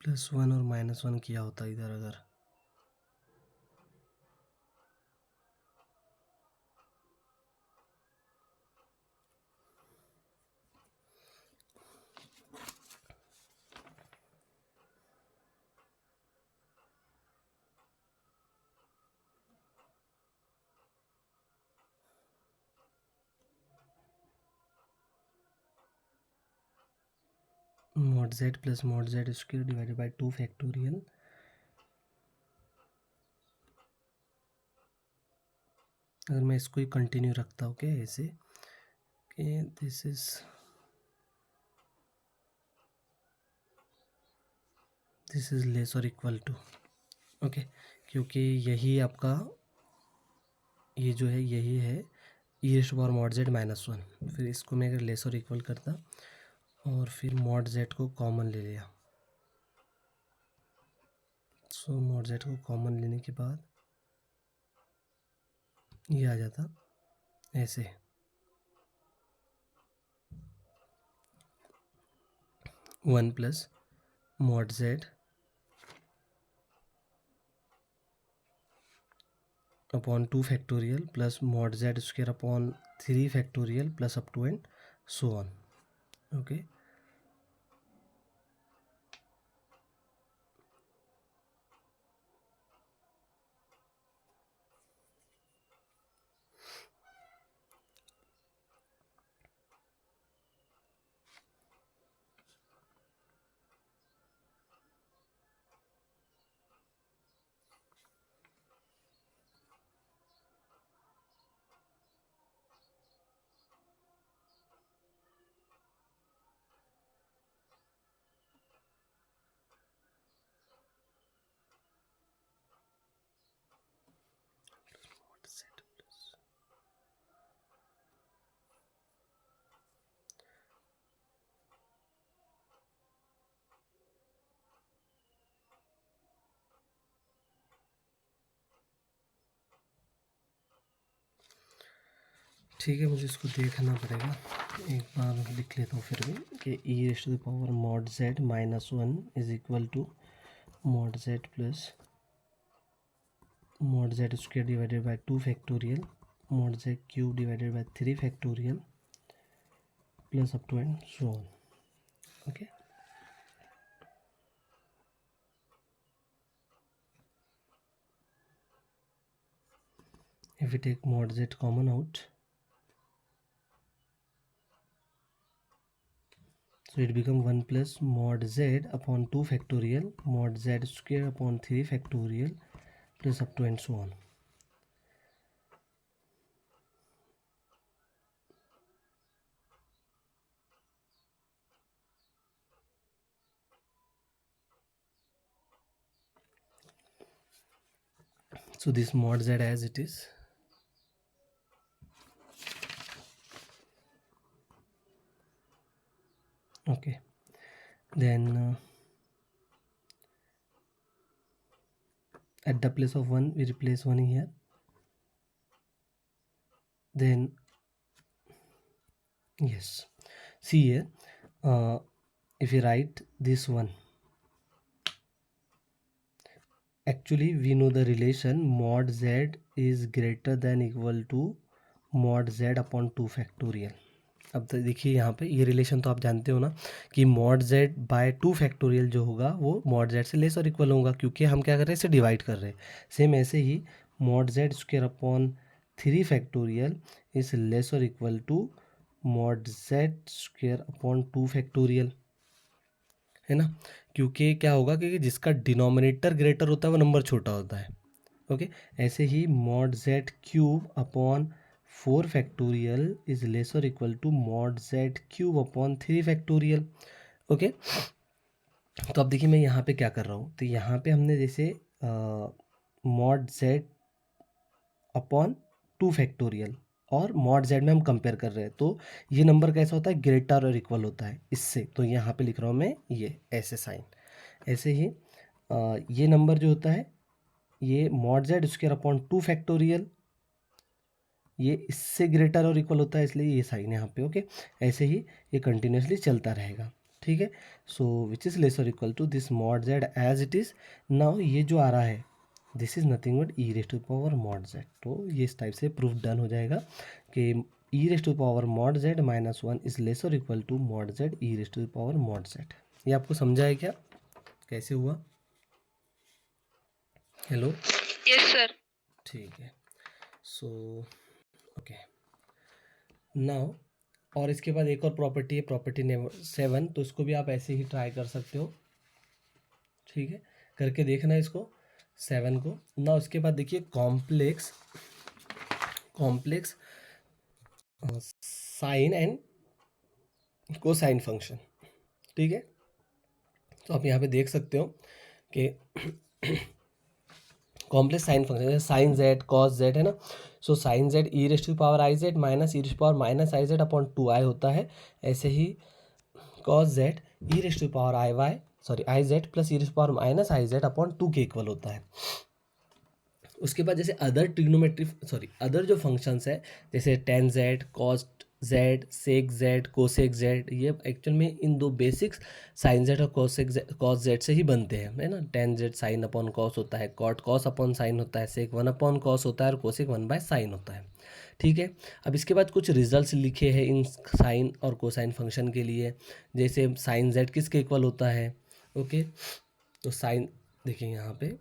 +1 और -1 किया होता इधर अगर, mod z plus mod z square divided by 2 factorial, अगर मैं इसको ही कंटिन्यू रखता हूँ क्या ऐसे कि दिस इज लेस और इक्वल टू, ओके, क्योंकि यही आपका ये जो है यही है ई raised to power mod z minus 1। फिर इसको मैं अगर लेस और इक्वल करता और फिर मॉड जेड को कॉमन ले लिया, सो मॉड जेड को कॉमन लेने के बाद ये आ जाता ऐसे 1 plus mod z upon 2 factorial plus mod z square upon 3 factorial plus up to and so on. Okay, ठीक है, मुझे इसको देखना पड़ेगा एक बार, लिख लेता हूँ फिर भी कि ई raised to the power mod z minus 1 is equal to mod z plus mod z square divided by 2 factorial mod z cube divided by 3 factorial plus up to and so on. Okay. If we take mod z common out, so it become 1 plus mod z upon 2 factorial mod z square upon 3 factorial plus up to and so on. So this mod z as it is. Okay, then at the place of 1 we replace 1 here. Then yes, see here, if you write this one, actually we know the relation mod z is greater than equal to mod z upon 2 factorial. अब तो देखिए यहाँ पे ये relation तो आप जानते हो ना कि mod z बाय 2 फैक्टोरियल जो होगा वो mod z से लेस और इक्वल होगा, क्योंकि हम क्या कर रहे हैं, इसे डिवाइड कर रहे हैं. सेम ऐसे ही mod z square upon 3 factorial is less और equal to mod z square upon 2 factorial, है ना. क्योंकि क्या होगा, क्योंकि जिसका डिनोमिनेटर ग्रेटर होता है वो नंबर छोटा होता है. ओके, ऐसे ही mod z cube upon 4 factorial is less और equal to mod z cube upon 3 factorial. Okay, तो अब देखिए मैं यहाँ पे क्या कर रहा हूँ, तो यहाँ पे हमने जैसे mod z अपॉन 2 फैक्टोरियल और mod z में हम कंपेयर कर रहे हैं, तो ये नंबर कैसा होता है, ग्रेटर और इक्वल होता है इससे. तो यहाँ पे लिख रहा हूँ मैं ये ऐसे साइन. ऐसे ही ये नंबर जो होता है ये mod z square upon 2 factorial, ये इससे ग्रेटर और इक्वल होता है, इसलिए ये साइन यहाँ पे. ओके, ऐसे ही ये कंटिन्यूसली चलता रहेगा. ठीक है, सो विच इज़ लेस और equal to this mod z as it is. Now ये जो आ रहा है this is nothing but e raise to power mod z. तो ये इस टाइप से प्रूफ डन हो जाएगा कि ई raise to power mod z माइनस 1 इज़ लेस और equal to mod z E raise to power mod z. ये आपको समझा है क्या, कैसे हुआ? Hello, yes sir. ठीक है. सो ओके, नाउ और इसके बाद एक और प्रॉपर्टी है, प्रॉपर्टी नंबर 7. तो इसको भी आप ऐसे ही ट्राई कर सकते हो. ठीक है, करके देखना इसको 7 को. नाउ इसके बाद देखिए complex sine and cosine function. ठीक है, तो आप यहाँ पे देख सकते हो कि कॉम्प्लेक्स साइन फंक्शन जैसे साइन जेड कॉस जेड है ना. So sine z e raise to power i z minus e raise to power minus i z upon 2i होता है. ऐसे ही cos z e raise to power i z plus e raise to power minus i z upon 2 के equal होता है. उसके बाद जैसे अदर जो फंक्शंस है जैसे टेन जेड कॉस जेड सेक जेड कोसेक जेड, ये एक्चुअल में इन दो बेसिक्स साइन जेड और कॉस जेड से ही बनते हैं, है ना. Ten Z sine upon cos होता है, कॉट कॉस अपॉन साइन होता है, सेक 1 अपॉन कॉस होता है और कोसेक 1 बाय साइन होता है. ठीक है, अब इसके बाद कुछ रिजल्ट्स लिखे हैं इन साइन और कोसाइन फंक्शन के लिए. जैसे साइन जेड किसके इक्वल होता है. ओके, तो साइन देखिए यहाँ पे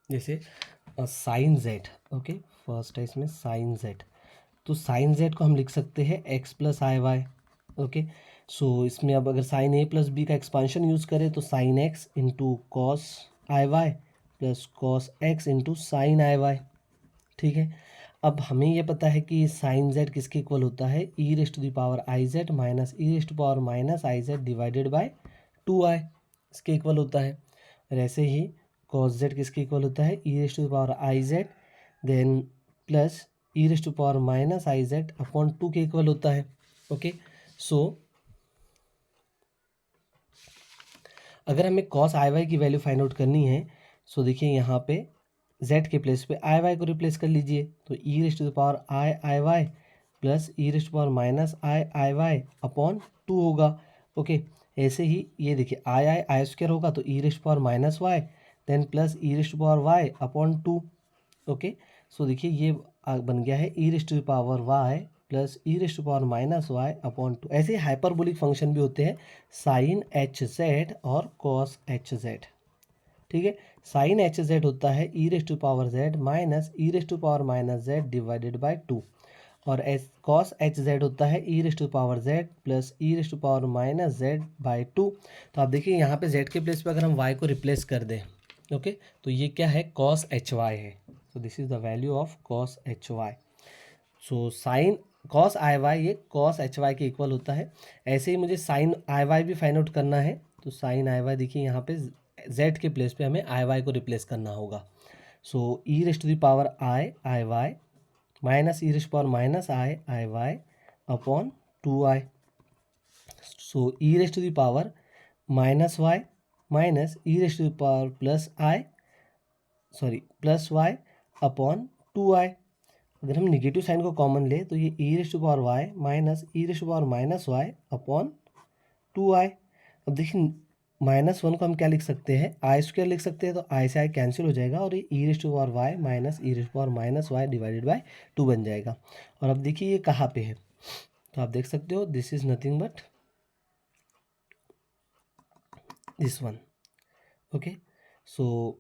जैसे साइन जेड. ओके, फर्स्ट है इसमें साइन जेड, तो साइन जेड को हम लिख सकते हैं एक्स प्लस आई वाई. ओके, सो इसमें अब अगर साइन ए प्लस बी का एक्सपांशन यूज़ करें तो sine x into cos i y plus cos x into sine i y. ठीक है, अब हमें ये पता है कि साइन जेड किसके इक्वल होता है, e raise to the power i z minus e raise to power minus i z divided by 2i इसके इक्वल होता है. और ऐसे ही कॉस जेड किसके इक्वल होता है, e raise to the power i z then plus e raise to power minus i z upon 2 के इक्वल होता है. ओके, सो अगर हमें कॉस आई वाई की वैल्यू फाइंड आउट करनी है, सो देखिए यहाँ पे z के प्लेस पे आई वाई को रिप्लेस कर लीजिए, तो ई raise to the power I y plus e raise to power minus I y upon 2 होगा. ओके, ऐसे ही ये देखिए आई स्क्वायर होगा तो ई raised power minus y then plus e raised power y upon 2। Okay, so देखिए ये बन गया है ई raised to power y plus e raised to power minus y upon 2। ऐसे ही हाइपरबोलिक फंक्शन भी होते हैं साइन एच जेड और कॉस एच जेड। ठीक है, साइन एच जेड होता है ई raised to power Z minus E raised to power minus Z divided by 2, और एस कॉस एच जेड होता है ई raised to power z plus e raised to power minus z by 2। तो आप देखिए यहाँ पे जेड के प्लेस पे अगर हम वाई को रिप्लेस कर दें, ओके, तो ये क्या है, कॉस एच वाई है। So this is the value of cos h y. So sine cos i y ये कॉस एच वाई के इक्वल होता है। ऐसे ही मुझे साइन आई वाई भी फाइंड आउट करना है, तो साइन आई वाई देखिए यहाँ पे जेड के प्लेस पे हमें आई वाई को रिप्लेस करना होगा। So E raised to the power I y minus E raised power minus I y upon 2i। So E raised to the power minus y minus E raised to the power plus y upon 2i। अगर हम negative sign को common ले तो ये ई raised to power y minus E raised to power minus y upon 2i। अब देखिए -1 को हम क्या लिख सकते हैं, आई स्क्वायर लिख सकते हैं, तो आई से आई कैंसिल हो जाएगा और ये ई raised to power y minus E raised to power minus y divided by 2 बन जाएगा। और अब देखिए ये कहाँ पे है, तो आप देख सकते हो this is nothing but this one. Okay, so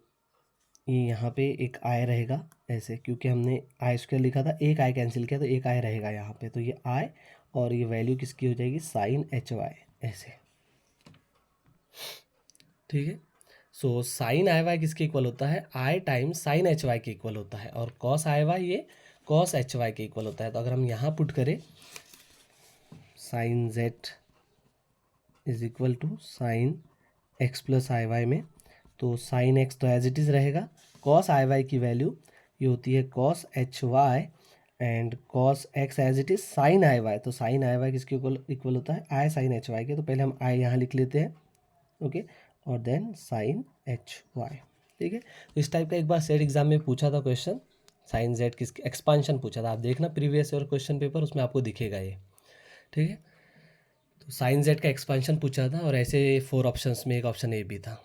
ये यहाँ पे एक आई रहेगा ऐसे, क्योंकि हमने आई स्क्वायर लिखा था, एक आई कैंसिल किया तो एक आई रहेगा यहाँ पे, तो ये आई और ये वैल्यू किसकी हो जाएगी, साइन एच वाई ऐसे। ठीक है, सो साइन आई वाई किसके इक्वल होता है, i times sine h y के इक्वल होता है, और कॉस आई वाई ये कॉस एच वाई के इक्वल होता है। तो अगर हम यहाँ पुट करें sine z is equal to sine x plus I y में, तो साइन एक्स तो एज इट इज़ रहेगा, कॉस आई वाई की वैल्यू ये होती है cos h y and cos x as it is sine i y. तो sine i y किसके इक्वल होता है, आई साइन एच वाई के। तो पहले हम आई यहाँ लिख लेते हैं, ओके, और देन साइन एच वाई। ठीक है, तो इस टाइप का एक बार सेट एग्जाम में पूछा था क्वेश्चन, साइन जेड किसकी एक्सपांशन पूछा था, आप देखना प्रीवियस ईयर क्वेश्चन पेपर, उसमें आपको दिखेगा ये। ठीक है, तो साइन जेड का एक्सपांशन पूछा था और ऐसे 4 ऑप्शंस में एक ऑप्शन ए भी था।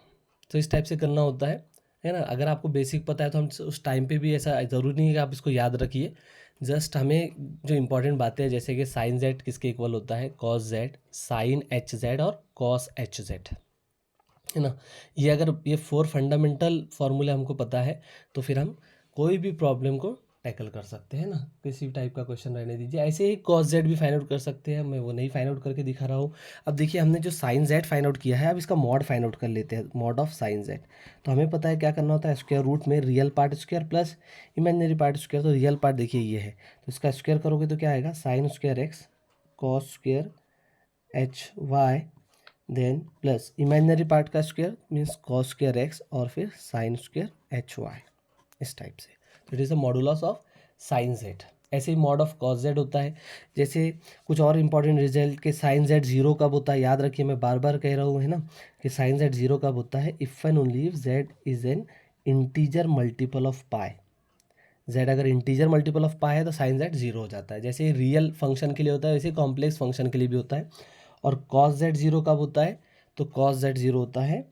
तो इस टाइप से करना होता है ना। अगर आपको बेसिक पता है तो हम उस टाइम पे भी ऐसा ज़रूरी नहीं है कि आप इसको याद रखिए, जस्ट हमें जो इंपॉर्टेंट बातें हैं जैसे कि साइन जेड किसके इक्वल होता है, cos Z, sine H z और कॉस एच जेड, है ना। ये अगर ये 4 फंडामेंटल फार्मूले हमको पता है तो फिर हम कोई भी प्रॉब्लम को टैकल कर सकते हैं ना, किसी भी टाइप का क्वेश्चन रहने दीजिए। ऐसे ही कॉस जेड भी फाइंड आउट कर सकते हैं, मैं वो नहीं फाइंड आउट करके दिखा रहा हूँ। अब देखिए हमने जो साइन जेड फाइंड आउट किया है, अब इसका मॉड फाइंड आउट कर लेते हैं, मॉड ऑफ साइन जेड। तो हमें पता है क्या करना होता है, स्क्वायर रूट में real part square plus imaginary part square. तो रियल पार्ट देखिए ये है, तो इसका स्क्वायर करोगे तो क्या आएगा, sine square x cos square h y then plus imaginary part का square means cos square x और फिर साइन स्क्वायर एच वाई, इस टाइप से। तो it is the modulus of sine z. ऐसे ही मॉड ऑफ कॉस जेड होता है। जैसे कुछ और इंपॉर्टेंट रिजल्ट के साइन जेड जीरो कब होता है, याद रखिए मैं बार बार कह रहा हूँ, है ना, कि साइन जेड जीरो कब होता है, if and only if Z is an integer multiple of pi. Z अगर इंटीजर मल्टीपल ऑफ पाई है तो साइन जेड जीरो हो जाता है। जैसे रियल फंक्शन के लिए होता है वैसे कॉम्प्लेक्स फंक्शन के लिए भी होता है। और कॉस जेड जीरो कब होता है, तो कॉस जेड जीरो होता है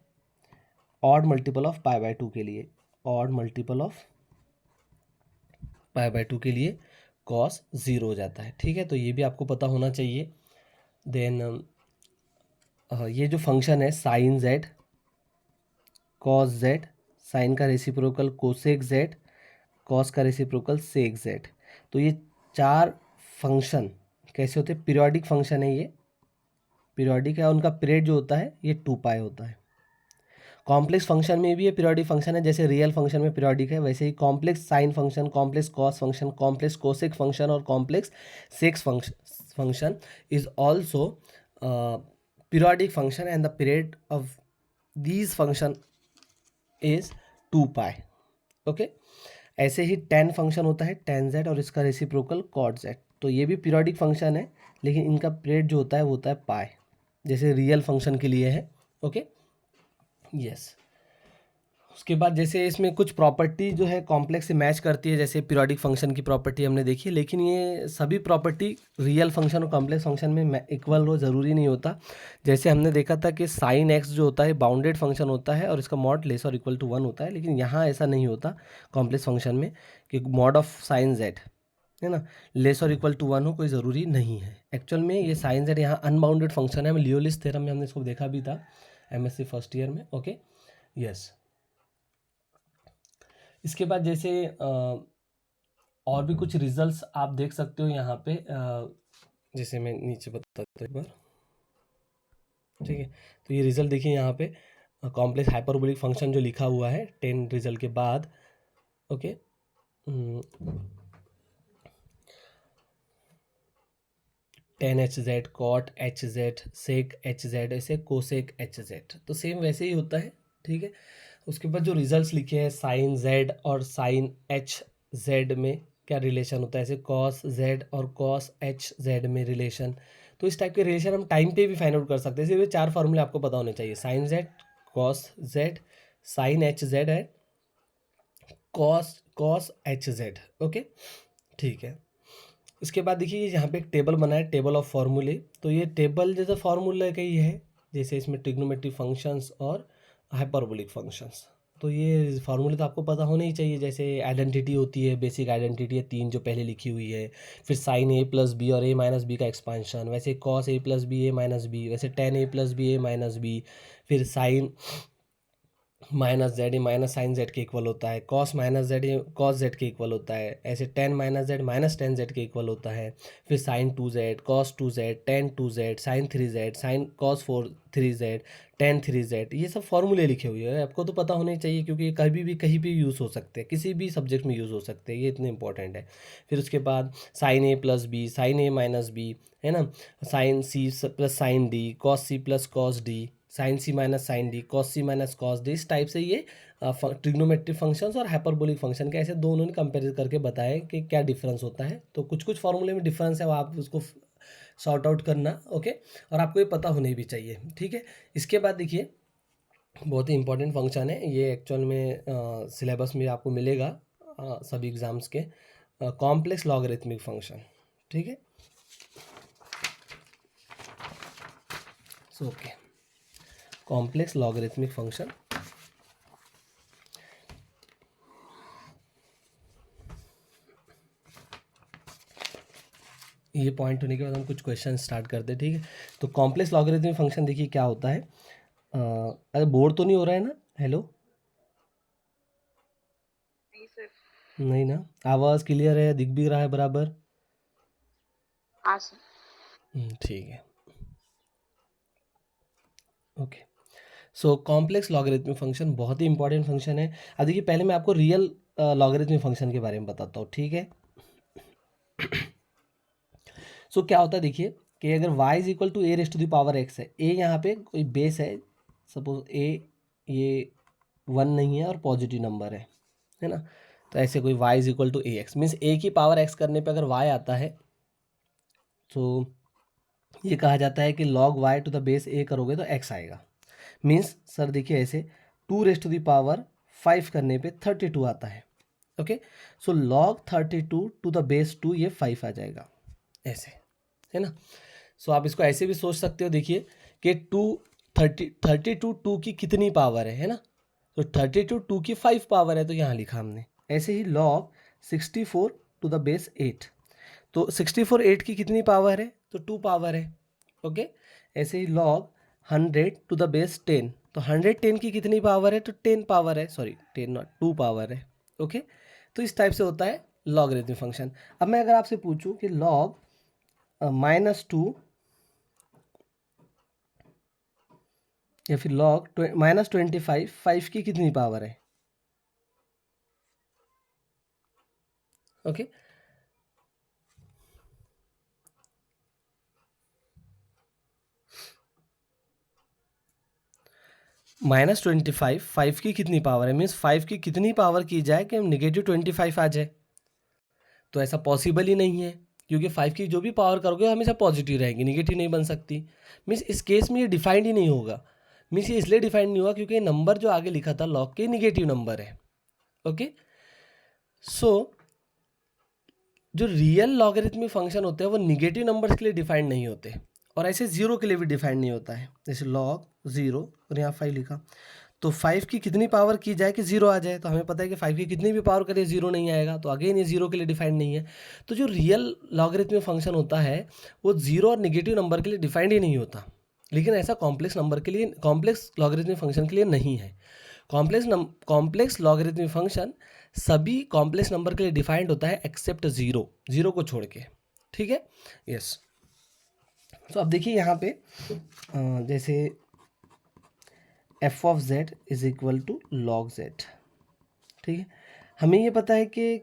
odd multiple of pi by 2 के लिए, odd multiple of pi by 2 के लिए कॉस ज़ीरो हो जाता है। ठीक है, तो ये भी आपको पता होना चाहिए। देन ये जो फंक्शन है sine Z, cos Z, sine का रेसिप्रोकल कोसेक जेड, कॉस का रेसिप्रोकल सेक जेड, तो ये 4 फंक्शन कैसे होते हैं, पीरियोडिक फंक्शन है ये, पीरियोडिक है, उनका पीरियड जो होता है ये 2 पाई होता है। कॉम्प्लेक्स फंक्शन में भी ये पीरियोडिक फंक्शन है, जैसे रियल फंक्शन में पीरियोडिक है, वैसे ही complex sine function, complex cos function, complex cosec function और complex sec function is also periodic function and the period of these function is 2 pi. Okay, ऐसे ही टेन फंक्शन होता है, टेन जेड और इसका रेसिप्रोकल कॉट जेड, तो ये भी पीरियोडिक फंक्शन है लेकिन इनका पीरियड जो होता है वो होता है पाई, जैसे रियल फंक्शन के लिए है। ओके, यस, उसके बाद जैसे इसमें कुछ प्रॉपर्टी जो है कॉम्प्लेक्स से मैच करती है, जैसे पीरियोडिक फंक्शन की प्रॉपर्टी हमने देखी, लेकिन ये सभी प्रॉपर्टी रियल फंक्शन और कॉम्प्लेक्स फंक्शन में इक्वल हो ज़रूरी नहीं होता। जैसे हमने देखा था कि साइन एक्स जो होता है बाउंडेड फंक्शन होता है और इसका मॉड लेस और इक्वल टू 1 होता है, लेकिन यहाँ ऐसा नहीं होता कॉम्प्लेक्स फंक्शन में कि मॉड ऑफ साइन जेड है ना लेस और इक्वल टू 1 हो, कोई ज़रूरी नहीं है। एक्चुअल में ये साइन जेड यहाँ अनबाउंडेड फंक्शन है, हम लियोलिस थ्योरम में हमने इसको देखा भी था MSc फर्स्ट ईयर में। Okay yes. इसके बाद जैसे और भी कुछ रिजल्ट्स आप देख सकते हो यहाँ पे, जैसे मैं नीचे बताता हूँ एक बार, ठीक है। तो ये रिजल्ट देखिए यहाँ पे कॉम्प्लेक्स हाइपरबोलिक फंक्शन जो लिखा हुआ है 10 रिजल्ट के बाद। Okay tan h z cot h z sec h z ऐसे कोसेक एच जेड, तो सेम वैसे ही होता है, ठीक है। उसके बाद जो रिजल्ट्स लिखे हैं साइन जेड और साइन एच जेड में क्या रिलेशन होता है, ऐसे कॉस जेड और कॉस एच जेड में रिलेशन। तो इस टाइप के रिलेशन हम टाइम पे भी फाइंड आउट कर सकते हैं। सिर्फ 4 फार्मूले आपको पता होने चाहिए, sine Z, cos Z, sine H Z है, cos cos H Z. Okay ठीक है। इसके बाद देखिए यहाँ पे एक टेबल बना है, टेबल ऑफ फार्मूले। तो ये टेबल जैसे फार्मूला का ही है, जैसे इसमें ट्रिग्नोमेट्रिक फंक्शंस और हाइपरबोलिक फंक्शंस। तो ये फार्मूले तो आपको पता होने ही चाहिए। जैसे आइडेंटिटी होती है, बेसिक आइडेंटिटी है 3 जो पहले लिखी हुई है, फिर साइन ए प्लस बी और ए माइनस बी का एक्सपांशन, वैसे cos a plus b a minus b, वैसे tan a plus b a minus b, फिर sine minus z a minus sine z के इक्वल होता है, cos minus z a cos z के equal होता है, ऐसे tan minus z minus tan z के इक्वल होता है, फिर sine two z cos two z tan two z sine three Z sine cos four three Z ten three Z. ये सब फॉर्मूले लिखे हुए हैं, आपको तो पता होने चाहिए क्योंकि ये कभी भी कहीं भी यूज़ हो सकते हैं, किसी भी सब्जेक्ट में यूज़ हो सकते हैं, ये इतने इंपॉर्टेंट है। फिर उसके बाद sine A plus B sine A minus B है ना, sine C plus sine D cos C plus cos D sine C minus sine D cos C minus cos D. इस टाइप से ये ट्रिग्नोमेट्रिक फंक्शंस और hyperbolic function के ऐसे दोनों ने कंपेयर करके बताया कि क्या डिफरेंस होता है। तो कुछ कुछ फॉर्मूले में डिफरेंस है, वो आप उसको सॉर्ट आउट करना। ओके और आपको ये पता होने भी चाहिए, ठीक है। इसके बाद देखिए बहुत ही इंपॉर्टेंट फंक्शन है ये, एक्चुअल में सिलेबस में आपको मिलेगा सभी एग्जाम्स के, कॉम्प्लेक्स लॉगरिथमिक फंक्शन, ठीक है। So okay complex logarithmic function. ये पॉइंट होने के बाद हम कुछ क्वेश्चन स्टार्ट करते हैं, ठीक है। तो कॉम्प्लेक्स लॉगरिथमिक फंक्शन देखिए क्या होता है। अरे बोर तो नहीं हो रहा है ना? हेलो नहीं सर। नहीं ना? आवाज़ क्लियर है, दिख भी रहा है बराबर? हाँ सर। ठीक है okay. So complex logarithmic function बहुत ही इंपॉर्टेंट फंक्शन है। अब देखिए पहले मैं आपको रियल लॉगरिथमिक फंक्शन के बारे में बताता हूँ, ठीक है। सो क्या होता है देखिए कि अगर y is equal to a raise to the power x है, a यहाँ पे कोई बेस है, सपोज a ये 1 नहीं है और पॉजिटिव नंबर है ना। तो ऐसे कोई y is equal to a x means a की पावर x करने पे अगर y आता है तो ये कहा जाता है कि log y to the base a करोगे तो x आएगा। मीन्स सर देखिए ऐसे 2 रेस टू द पावर 5 करने पे 32 आता है। Okay so log 32 to the base 2 ये 5 आ जाएगा ऐसे, है ना। सो आप इसको ऐसे भी सोच सकते हो, देखिए कि 32 2 की कितनी पावर है ना। तो 32 2 की 5 पावर है, तो यहाँ लिखा हमने। ऐसे ही log 64 टू द बेस 8, तो 64 8 की कितनी पावर है, तो 2 पावर है। ओके ऐसे ही log 100 टू द बेस 10, तो 110 की कितनी पावर है, तो 10 पावर है, सॉरी 10 नॉट 2 पावर है। ओके तो इस टाइप से होता है लॉगरिथमिक फंक्शन। अब मैं अगर आपसे पूछूं कि log -2 या फिर log -25 5 की कितनी पावर है। ओके -25 5 की कितनी पावर है, मीन्स 5 की कितनी पावर की जाए कि -25 आ जाए। तो ऐसा पॉसिबल ही नहीं है, क्योंकि 5 की जो भी पावर करोगे हमेशा पॉजिटिव रहेगी, निगेटिव नहीं बन सकती। मीन्स इस केस में ये डिफाइंड ही नहीं होगा, मीन्स ये इसलिए डिफाइंड नहीं हुआ क्योंकि नंबर जो आगे लिखा था लॉग के निगेटिव नंबर है। ओके, सो जो रियल लॉगरिथमिक फंक्शन होते हैं वो निगेटिव नंबर्स के लिए डिफाइंड नहीं होते, और ऐसे जीरो के लिए भी डिफाइंड नहीं होता है। जैसे लॉग जीरो और यहाँ 5 लिखा, तो 5 की कितनी पावर की जाए कि जीरो आ जाए, तो हमें पता है कि 5 की कितनी भी पावर करिए जीरो नहीं आएगा, तो अगेन ये जीरो के लिए डिफाइंड नहीं है। तो जो रियल लॉगरिथमिक फंक्शन होता है वो जीरो और निगेटिव नंबर के लिए डिफाइंड ही नहीं होता, लेकिन ऐसा कॉम्प्लेक्स नंबर के लिए, कॉम्प्लेक्स लॉगरिथमिक फंक्शन के लिए नहीं है। कॉम्प्लेक्स लॉगरिथमिक फंक्शन सभी कॉम्प्लेक्स नंबर के लिए डिफाइंड होता है एक्सेप्ट जीरो, जीरो को छोड़ के। ठीक है, यस। तो अब देखिए यहाँ पे जैसे f of Z is equal to log z. ठीक है, हमें ये पता है कि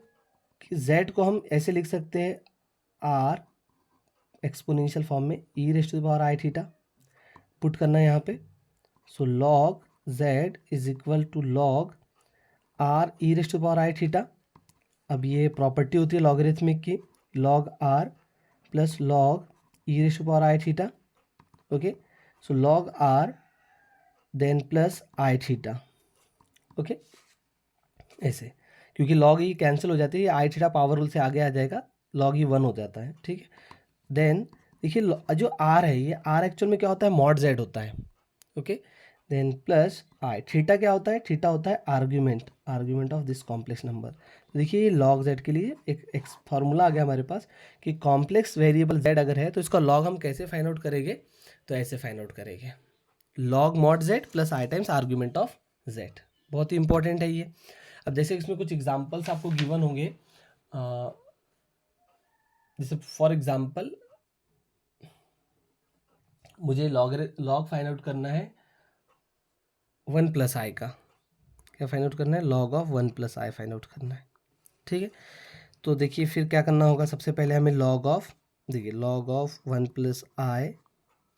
जेड को हम ऐसे लिख सकते हैं आर एक्सपोनेंशियल फॉर्म में e raise to the power i theta put करना है यहाँ पे। So log z is equal to log r e raise to the power i theta. अब ये प्रॉपर्टी होती है लॉगरिथमिक की, log r plus log e raise to the power i theta. Okay, so log r then plus i theta. Okay, ऐसे, क्योंकि log ई cancel हो जाती है, आई थीटा पावर रूल से आगे आ जाएगा, लॉग ई 1 हो जाता है। ठीक है, देन देखिए जो आर है, ये आर एक्चुअल में क्या होता है, मॉड जेड होता है। Okay, then plus i theta क्या होता है, थीटा होता है argument of this complex number. देखिए ये लॉग जेड के लिए एक फॉर्मूला आ गया हमारे पास कि कॉम्प्लेक्स वेरिएबल जेड अगर है तो इसका लॉग हम कैसे फाइंड आउट करेंगे, तो ऐसे फाइंड आउट करेंगे, log mod z plus I times argument of Z. बहुत ही इंपॉर्टेंट है ये। अब जैसे इसमें कुछ एग्जांपल्स आपको गिवन होंगे, जैसे फॉर एग्जांपल मुझे लॉग फाइंड आउट करना है 1 प्लस आई का, क्या फाइंड आउट करना है, log of 1 plus I find out करना है। ठीक है, तो देखिए फिर क्या करना होगा, सबसे पहले हमें लॉग ऑफ, देखिए लॉग ऑफ 1 प्लस आई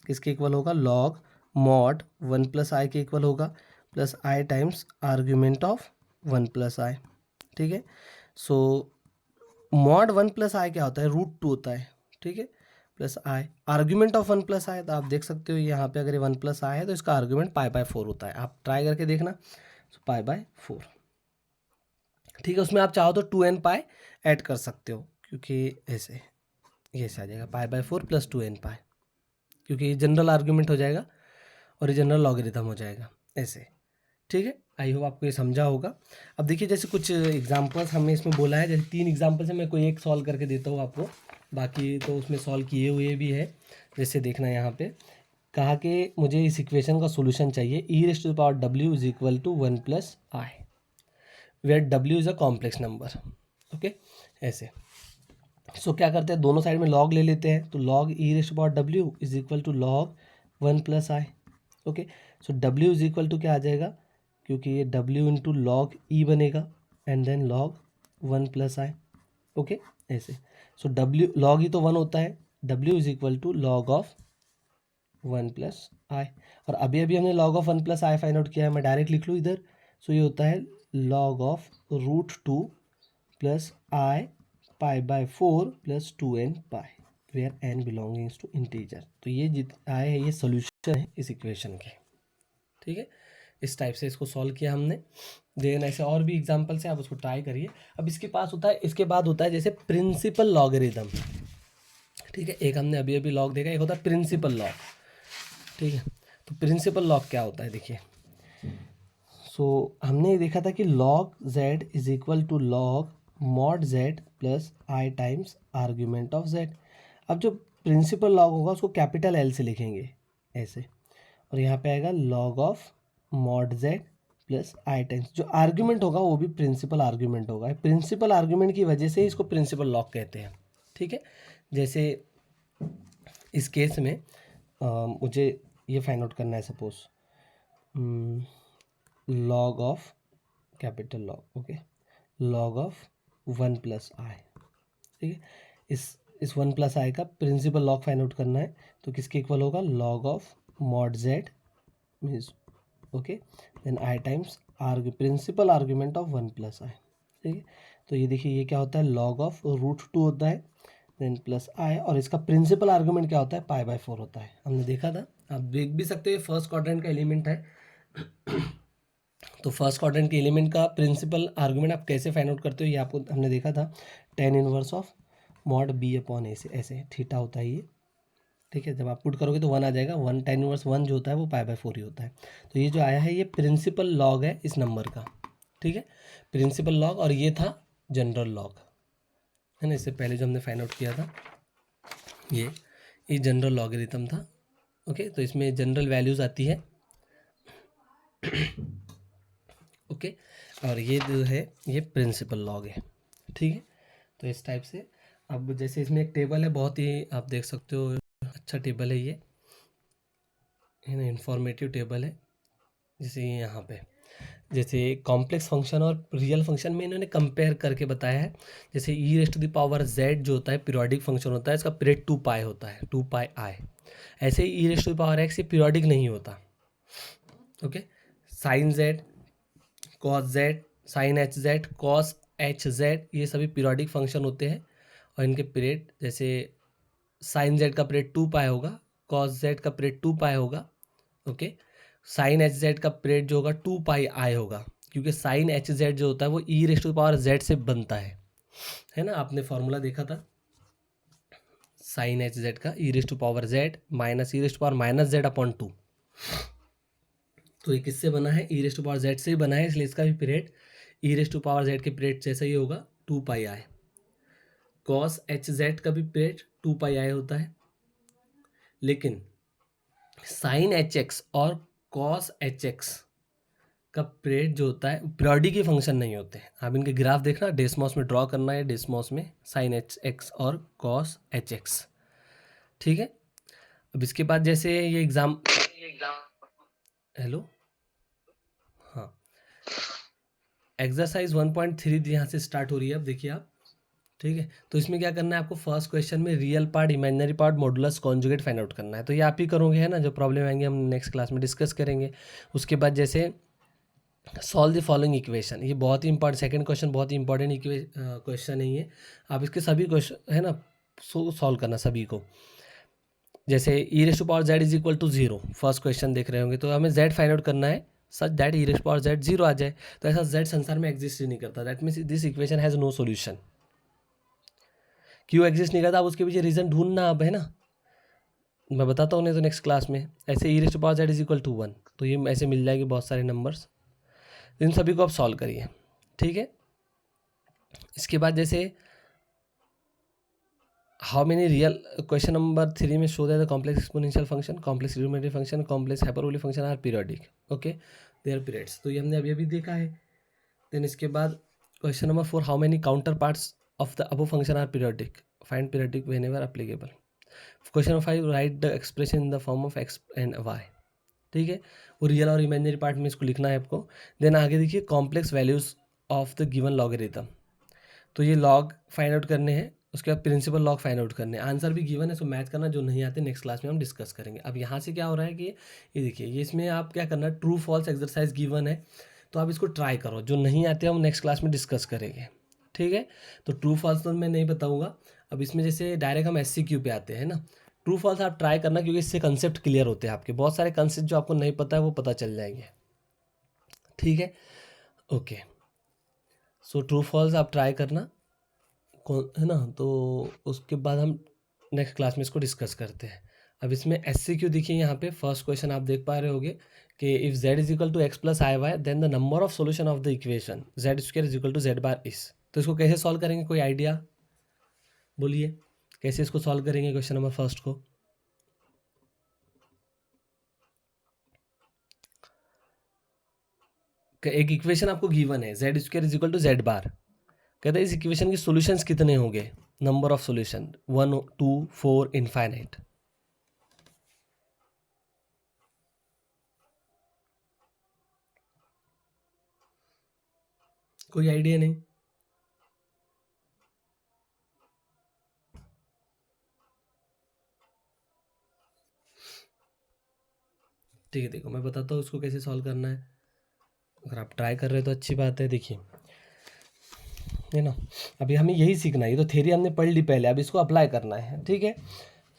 किसके इक्वल होगा, लॉग मॉड 1 प्लस आई के इक्वल होगा, plus I times argument of 1 plus I. ठीक है, सो मॉड 1 प्लस आई क्या होता है, √2 होता है। ठीक है, plus I argument of 1 plus I, तो आप देख सकते हो यहाँ पे अगर ये 1 प्लस आई है तो इसका आर्ग्यूमेंट π/4 होता है, आप ट्राई करके देखना, π/4। ठीक है, उसमें आप चाहो तो 2n पाई ऐड कर सकते हो, क्योंकि ऐसे ये ऐसे आ जाएगा π/4 प्लस 2n पाई, क्योंकि ये जनरल आर्ग्यूमेंट हो जाएगा और ये जनरल लॉगरिथम हो जाएगा ऐसे। ठीक है, आई होप आपको ये समझा होगा। अब देखिए जैसे कुछ एग्जांपल्स हमें इसमें बोला है, जैसे 3 एग्जांपल्स है, मैं कोई एक सॉल्व करके देता हूँ आपको, बाकी तो उसमें सॉल्व किए हुए भी है। जैसे देखना यहाँ पे कहा कि मुझे इस इक्वेशन का सोल्यूशन चाहिए, e raise to the power डब्ल्यू is equal to 1 plus i, where डब्ल्यू is a complex number. Okay, ऐसे। सो क्या करते हैं, दोनों साइड में लॉग ले लेते हैं, तो log e raise to power डब्ल्यू is equal to log 1 plus I. Okay, so डब्ल्यू इज इक्वल टू क्या आ जाएगा, क्योंकि ये डब्ल्यू इंटू लॉग ई बनेगा and then log 1 plus I. Okay, ऐसे। सो डब्ल्यू लॉग ई तो 1 होता है, W is equal to log of 1 plus I, और अभी अभी हमने log of 1 plus I find out किया है, मैं डायरेक्ट लिख लूँ इधर। सो ये होता है log of √2 plus I π/4 plus 2n pi, where n belongings to integer. तो ये जित आए है ये सोल्यूशन है इस इक्वेशन के। ठीक है, इस टाइप से इसको सॉल्व किया हमने। देन ऐसे और भी एग्जांपल्स हैं, आप उसको ट्राई करिए। अब इसके पास होता है, इसके बाद होता है जैसे प्रिंसिपल लॉगरिथम। ठीक है, एक हमने अभी अभी लॉग देखा, एक होता है प्रिंसिपल लॉग। ठीक है, तो प्रिंसिपल लॉग क्या होता है, देखिए। सो हमने ये देखा था कि log z is equal to log mod z plus I times argument of z. अब जो प्रिंसिपल लॉग होगा उसको कैपिटल एल से लिखेंगे ऐसे, और यहाँ पे आएगा log of mod z plus I times, जो आर्ग्यूमेंट होगा वो भी प्रिंसिपल आर्ग्यूमेंट होगा। प्रिंसिपल आर्ग्यूमेंट की वजह से ही इसको प्रिंसिपल लॉग कहते हैं। ठीक है, जैसे इस केस में मुझे ये फाइंड आउट करना है, suppose log of capital log, okay, log of 1 plus I. ठीक है, इस 1 प्लस आई का प्रिंसिपल लॉग फाइंड आउट करना है, तो किसके इक्वल होगा, log of mod Z means, okay, then I times principal argument of 1 plus I. ठीक है, तो ये देखिए ये क्या होता है, लॉग ऑफ √2 होता है, देन प्लस आई, और इसका प्रिंसिपल आर्गूमेंट क्या होता है, पाई बाय 4 होता है, हमने देखा था। आप देख भी सकते हो, ये फर्स्ट क्वाड्रेंट का एलिमेंट है। तो फर्स्ट क्वाड्रेंट के एलिमेंट का प्रिंसिपल आर्गूमेंट आप कैसे फाइंड आउट करते हो, ये आपको हमने देखा था, tan inverse of mod B upon A से, ऐसे थीटा होता है ये, ठीक है। जब आप पुट करोगे तो 1 आ जाएगा, 1 tan इनवर्स 1 जो होता है वो पाई बाय 4 ही होता है। तो ये जो आया है ये प्रिंसिपल लॉग है इस नंबर का, ठीक है, प्रिंसिपल लॉग, और ये था जनरल लॉग, है ना। इससे पहले जो हमने फाइंड आउट किया था ये जनरल लॉगरिथम था, ओके। तो इसमें जनरल वैल्यूज़ आती है, ओके, और ये जो है ये प्रिंसिपल लॉग है, ठीक है। तो इस टाइप से, अब जैसे इसमें एक टेबल है, बहुत ही आप देख सकते हो अच्छा टेबल है ये, है ना, इंफॉर्मेटिव टेबल है। जैसे यहाँ पे जैसे कॉम्प्लेक्स फंक्शन और रियल फंक्शन में इन्होंने कंपेयर करके बताया है। जैसे ई raised to the power Z जो होता है पीरियोडिक फंक्शन होता है, इसका पीरियड 2 पाई होता है, 2 पाई आई। ऐसे ही ई raised to the power X ये पीरियोडिक नहीं होता, okay. Sine Z, cos Z, sine H Z, cos H Z, ये सभी पीरियोडिक फंक्शन होते हैं, और इनके पीरियड जैसे साइन जेड का पीरियड 2 पाई होगा, कॉस जेड का पीरियड 2 पाई होगा, ओके। साइन एच जेड का पीरियड जो होगा 2 पाई आई होगा, क्योंकि साइन एच जेड जो होता है वो ई रेस्ट टू पावर जेड से बनता है ना। आपने फॉर्मूला देखा था साइन एच जेड का, E raised to power Z minus E raised to power minus Z upon 2। तो ये किससे बना है, ई रेस्ट टू पावर जेड से ही बना है, इसलिए इसका भी period E raised to power Z के पीरियड जैसा ही होगा, 2 pi I. Cos H Z का भी पीरियड 2 पाई आई होता है, लेकिन साइन एच एक्स और कॉस एच एक्स का पीरियड जो होता है पीरियोडिक के फंक्शन नहीं होते हैं। आप इनके ग्राफ देखना, डेसमॉस में ड्रॉ करना है, डेसमॉस में साइन एच एक्स और कॉस एच एक्स, ठीक है। अब इसके बाद जैसे ये एग्जाम, हेलो, हाँ, एक्सरसाइज 1.3 यहाँ से स्टार्ट हो रही है, अब देखिए आप, ठीक है। तो इसमें क्या करना है आपको, फर्स्ट क्वेश्चन में real part, imaginary part, modulus conjugate find out करना है। तो ये आप ही करोगे, है ना, जो प्रॉब्लम आएंगे हम नेक्स्ट क्लास में डिस्कस करेंगे। उसके बाद जैसे सॉल्व द फॉलोइंग इक्वेशन, ये बहुत ही इंपॉर्टेंट, सेकंड क्वेश्चन बहुत ही इंपॉर्टेंट क्वेश्चन है ये। आप इसके सभी क्वेश्चन, है ना, सॉल्व करना सभी को। जैसे ई raised to power Z is equal to 0, first question देख रहे होंगे, तो हमें जेड फाइंड आउट करना है such that E raised power Z 0 आ जाए। तो ऐसा जेड संसार में एग्जिस्ट ही नहीं करता, that means this equation has no solution. क्यों एग्जिस्ट नहीं करता, आप उसके पीछे रीज़न ढूंढना, अब है ना, मैं बताता हूँ नहीं तो नेक्स्ट क्लास में। ऐसे E raised to power Z is equal to 1, तो ये ऐसे मिल जाएगी बहुत सारे नंबर्स, इन सभी को आप सॉल्व करिए, ठीक है। इसके बाद जैसे how many real, question number 3 में show that the complex exponential function, complex trigonometric function, complex hyperbolic function are periodic, okay, their periods, तो ये हमने अभी अभी देखा है। देन इसके बाद question number 4, how many counterparts of the above function are periodic, find periodic whenever applicable. Question number 5, write the expression in the form of x and y, ठीक है, वो रियल और imaginary part में इसको लिखना है आपको। Then आगे देखिए complex values of the given logarithm, तो ये लॉग फाइंड आउट करने हैं, उसके बाद प्रिंसिपल लॉग फाइंड आउट करने हैं। आंसर भी गिवन है, सो मैच करना, जो नहीं आते नेक्स्ट क्लास में हम डिस्कस करेंगे। अब यहाँ से क्या हो रहा है कि ये देखिए, ये इसमें आप क्या करना है, ट्रू फॉल्स एक्सरसाइज गिवन है, तो आप इसको ट्राई करो, जो नहीं आते हम नेक्स्ट क्लास में डिस्कस करेंगे, ठीक है। तो ट्रू फॉल्स तो मैं नहीं बताऊँगा। अब इसमें जैसे डायरेक्ट हम SCQ पे आते हैं ना, ट्रू फॉल्स आप ट्राई करना, क्योंकि इससे कंसेप्ट क्लियर होते हैं आपके, बहुत सारे कंसेप्ट जो आपको नहीं पता है वो पता चल जाएंगे, ठीक है, ओके। सो ट्रू फॉल्स आप ट्राई करना, कौन है ना, तो उसके बाद हम नेक्स्ट क्लास में इसको डिस्कस करते हैं। अब इसमें SCQ देखिए, यहाँ पे फर्स्ट क्वेश्चन आप देख पा रहे होगे कि if z is equal to x plus I Y then the number of solution of the equation Z square is equal to Z bar इस। तो इसको कैसे सॉल्व करेंगे, कोई आइडिया बोलिए, कैसे इसको सॉल्व करेंगे क्वेश्चन नंबर फर्स्ट को। एक इक्वेशन आपको गिवन है, Z square is equal to Z bar, कहते हैं इस इक्वेशन के सॉल्यूशंस कितने होंगे, नंबर ऑफ सॉल्यूशन 1 2 4 इनफाइनाइट। कोई आइडिया नहीं, ठीक है, देखो मैं बताता हूँ उसको कैसे सॉल्व करना है। अगर आप ट्राई कर रहे हो तो अच्छी बात है। देखिए है ना। अभी हमें यही सीखना है, ये तो थ्योरी हमने पढ़ ली पहले, अब इसको अप्लाई करना है, ठीक है।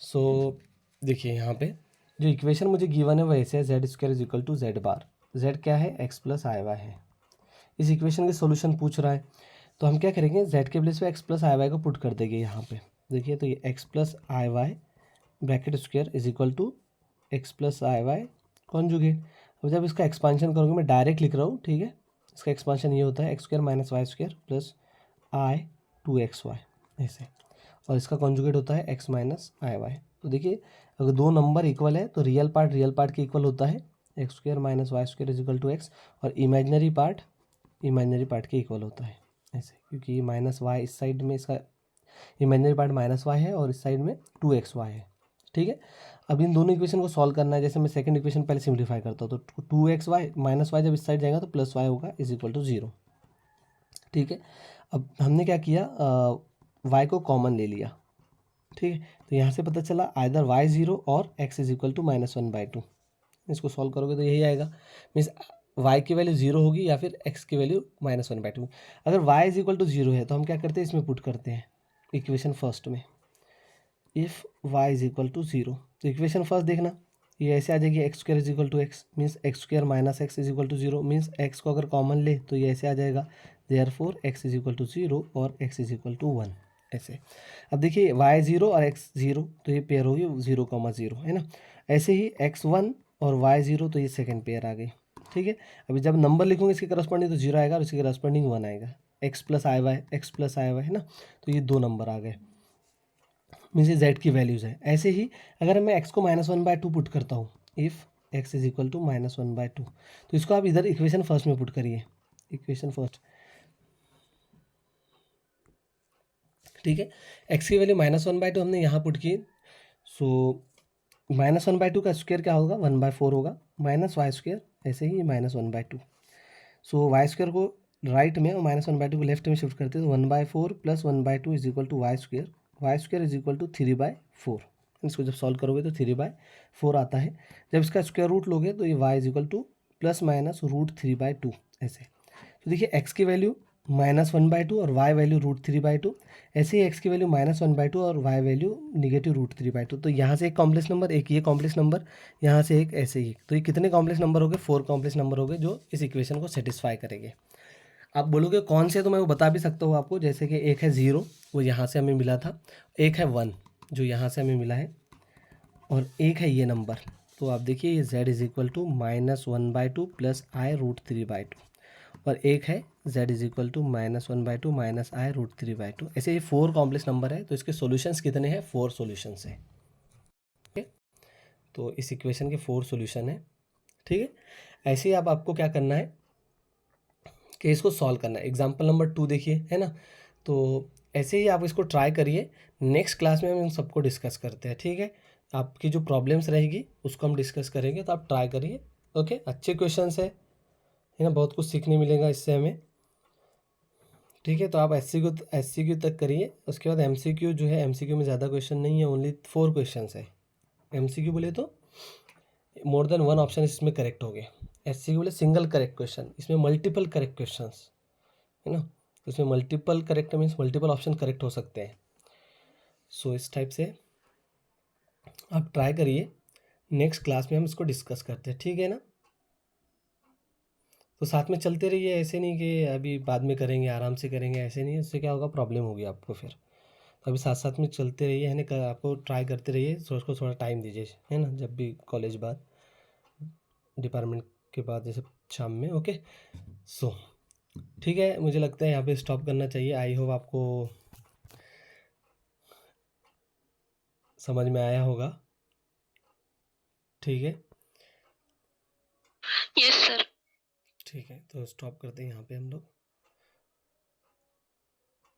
सो देखिए यहाँ पे जो इक्वेशन मुझे गिवन है वो ऐसे है, Z square is equal to Z bar, z क्या है, एक्स प्लस आई वाई है। इस इक्वेशन के सोल्यूशन पूछ रहा है, तो हम क्या करेंगे, जेड के प्लेस पे एक्स प्लस आई वाई को पुट कर देंगे यहाँ पे। देखिए तो ये x plus I y bracket square is equal to x plus I Y conjugate. अब जब इसका एक्सपांशन करोगे, मैं डायरेक्ट लिख रहा हूँ, ठीक है। इसका एक्सपांशन ये होता है x square minus Y square plus i two x y ऐसे, और इसका कॉन्जुगेट होता है एक्स माइनस आई वाई। तो देखिए अगर दो नंबर इक्वल है तो रियल पार्ट के इक्वल होता है, x square minus Y square is equal to x, और इमेजनरी पार्ट के इक्वल होता है ऐसे, क्योंकि माइनस वाई इस साइड में, इसका इमेजनरी पार्ट माइनस वाई है और इस साइड में टू एक्स वाई है, ठीक है। अब इन दोनों इक्वेशन को सॉल्व करना है, जैसे मैं सेकंड इक्वेशन पहले सिंप्लीफाई करता हूँ, तो two x y minus y जब इस साइड जाएगा तो प्लस वाई होगा इज इक्वल टू जीरो, ठीक है। अब हमने क्या किया, वाई को कॉमन ले लिया, ठीक है। तो यहाँ से पता चला आइदर वाई जीरो और X is equal to minus one by two. इसको सॉल्व करोगे तो यही आएगा, मीन्स वाई की वैल्यू जीरो होगी या फिर एक्स की value minus one by two. अगर Y is equal to zero है तो हम क्या करते हैं, इसमें पुट करते हैं इक्वेशन फर्स्ट में, if Y is equal to zero. तो इक्वेशन फर्स्ट देखना, ये ऐसे आ जाएगी, X square is equal to X, means X square minus X is equal to zero, means X को अगर कॉमन ले तो ये ऐसे आ जाएगा, therefore X is equal to zero और X is equal to one ऐसे। अब देखिए वाई जीरो और एक्स जीरो, तो ये पेयर होगी जीरो कॉमा जीरो, है ना। ऐसे ही एक्स वन और वाई जीरो, तो ये सेकेंड पेयर आ गई, ठीक है। अभी जब नंबर लिखूंगे इसके करस्पॉन्डिंग तो जीरो आएगा और इसके करस्पॉन्डिंग वन आएगा, एक्स प्लस आई वाई है ना। तो ये दो नंबर आ गए, मीन्स ये जेड की वैल्यूज़ है। ऐसे ही अगर मैं एक्स को minus one by two put करता हूँ, if X is equal to minus one by two, तो इसको आप इधर इक्वेशन फर्स्ट में पुट करिए, इक्वेशन फर्स्ट, ठीक है। एक्स की value minus one by two हमने यहाँ पुट की, so minus one by two का स्क्वायर क्या होगा, वन बाय फोर होगा, माइनस वाई स्क्वायर, ऐसे ही minus one by two. So Y square को राइट में और माइनस वन बाय टू को लेफ्ट में शिफ्ट करते हैं, तो one by four plus one by two is equal to y square is equal to three by four. इसको जब सॉल्व करोगे तो थ्री बाय फोर आता है। जब इसका स्क्वायर रूट लोगे तो ये Y is equal to plus minus root three by two ऐसे। तो देखिए एक्स की value minus one by two और Y value root three by two, ऐसे ही एक्स की value minus one by two और Y value negative root three by two. तो यहाँ से एक कॉम्प्लेक्स नंबर, एक ये कॉम्प्लेक्स नंबर, यहाँ से एक ऐसे ही, तो ये कितने कॉम्प्लेक्स नंबर हो गए, फोर कॉम्प्लेक्स नंबर हो गए जो इस इक्वेशन को सेटिस्फाई करेंगे। आप बोलोगे कौन से, तो मैं वो बता भी सकता हूँ आपको, जैसे कि एक है ज़ीरो, वो यहाँ से हमें मिला था, एक है वन जो यहाँ से हमें मिला है, और एक है ये नंबर। तो आप देखिए ये z is equal to minus one by two plus i root three by two, और एक है z is equal to minus one by two minus i root three by two. ऐसे ये फोर कॉम्प्लेक्स नंबर है, तो इसके solutions कितने हैं, फोर सॉल्यूशंस हैं, ठीक है। तो इस इक्वेशन के फोर सॉल्यूशन है, ठीक है। ऐसे ही आपको क्या करना है कि इसको सॉल्व करना है। एग्जाम्पल नंबर टू देखिए, है ना। तो ऐसे ही आप इसको ट्राई करिए, नेक्स्ट क्लास में हम इन सबको डिस्कस करते हैं, ठीक है। आपकी जो प्रॉब्लम्स रहेगी उसको हम डिस्कस करेंगे, तो आप ट्राई करिए, ओके। अच्छे क्वेश्चंस है ना, बहुत कुछ सीखने मिलेगा इससे हमें, ठीक है। तो आप एस सी क्यू तक करिए, उसके बाद एम सी क्यू जो है, एम सी क्यू में ज़्यादा क्वेश्चन नहीं है, ओनली फोर क्वेश्चन है। एम सी क्यू बोले तो मोर देन वन ऑप्शन इसमें करेक्ट हो गए, एस सी क्यू बोले सिंगल करेक्ट क्वेश्चन, इसमें मल्टीपल करेक्ट क्वेश्चन, है ना। तो इसमें multiple correct means multiple option correct हो सकते हैं। सो इस टाइप से आप ट्राई करिए, नेक्स्ट क्लास में हम इसको डिस्कस करते हैं, ठीक है ना। तो साथ में चलते रहिए, ऐसे नहीं कि अभी बाद में करेंगे, आराम से करेंगे, ऐसे नहीं, उससे क्या होगा, प्रॉब्लम होगी आपको फिर। तो अभी साथ साथ में चलते रहिए, है ना, आपको ट्राई करते रहिए, तो उसको थोड़ा टाइम दीजिए, है ना, जब भी कॉलेज बाद, डिपार्टमेंट के बाद, जैसे शाम में, ओके। सो ठीक है, मुझे लगता है यहाँ पे स्टॉप करना चाहिए। आई होप आपको समझ में आया होगा, ठीक है। Yes sir. ठीक है, तो स्टॉप करते हैं यहाँ पे हम लोग।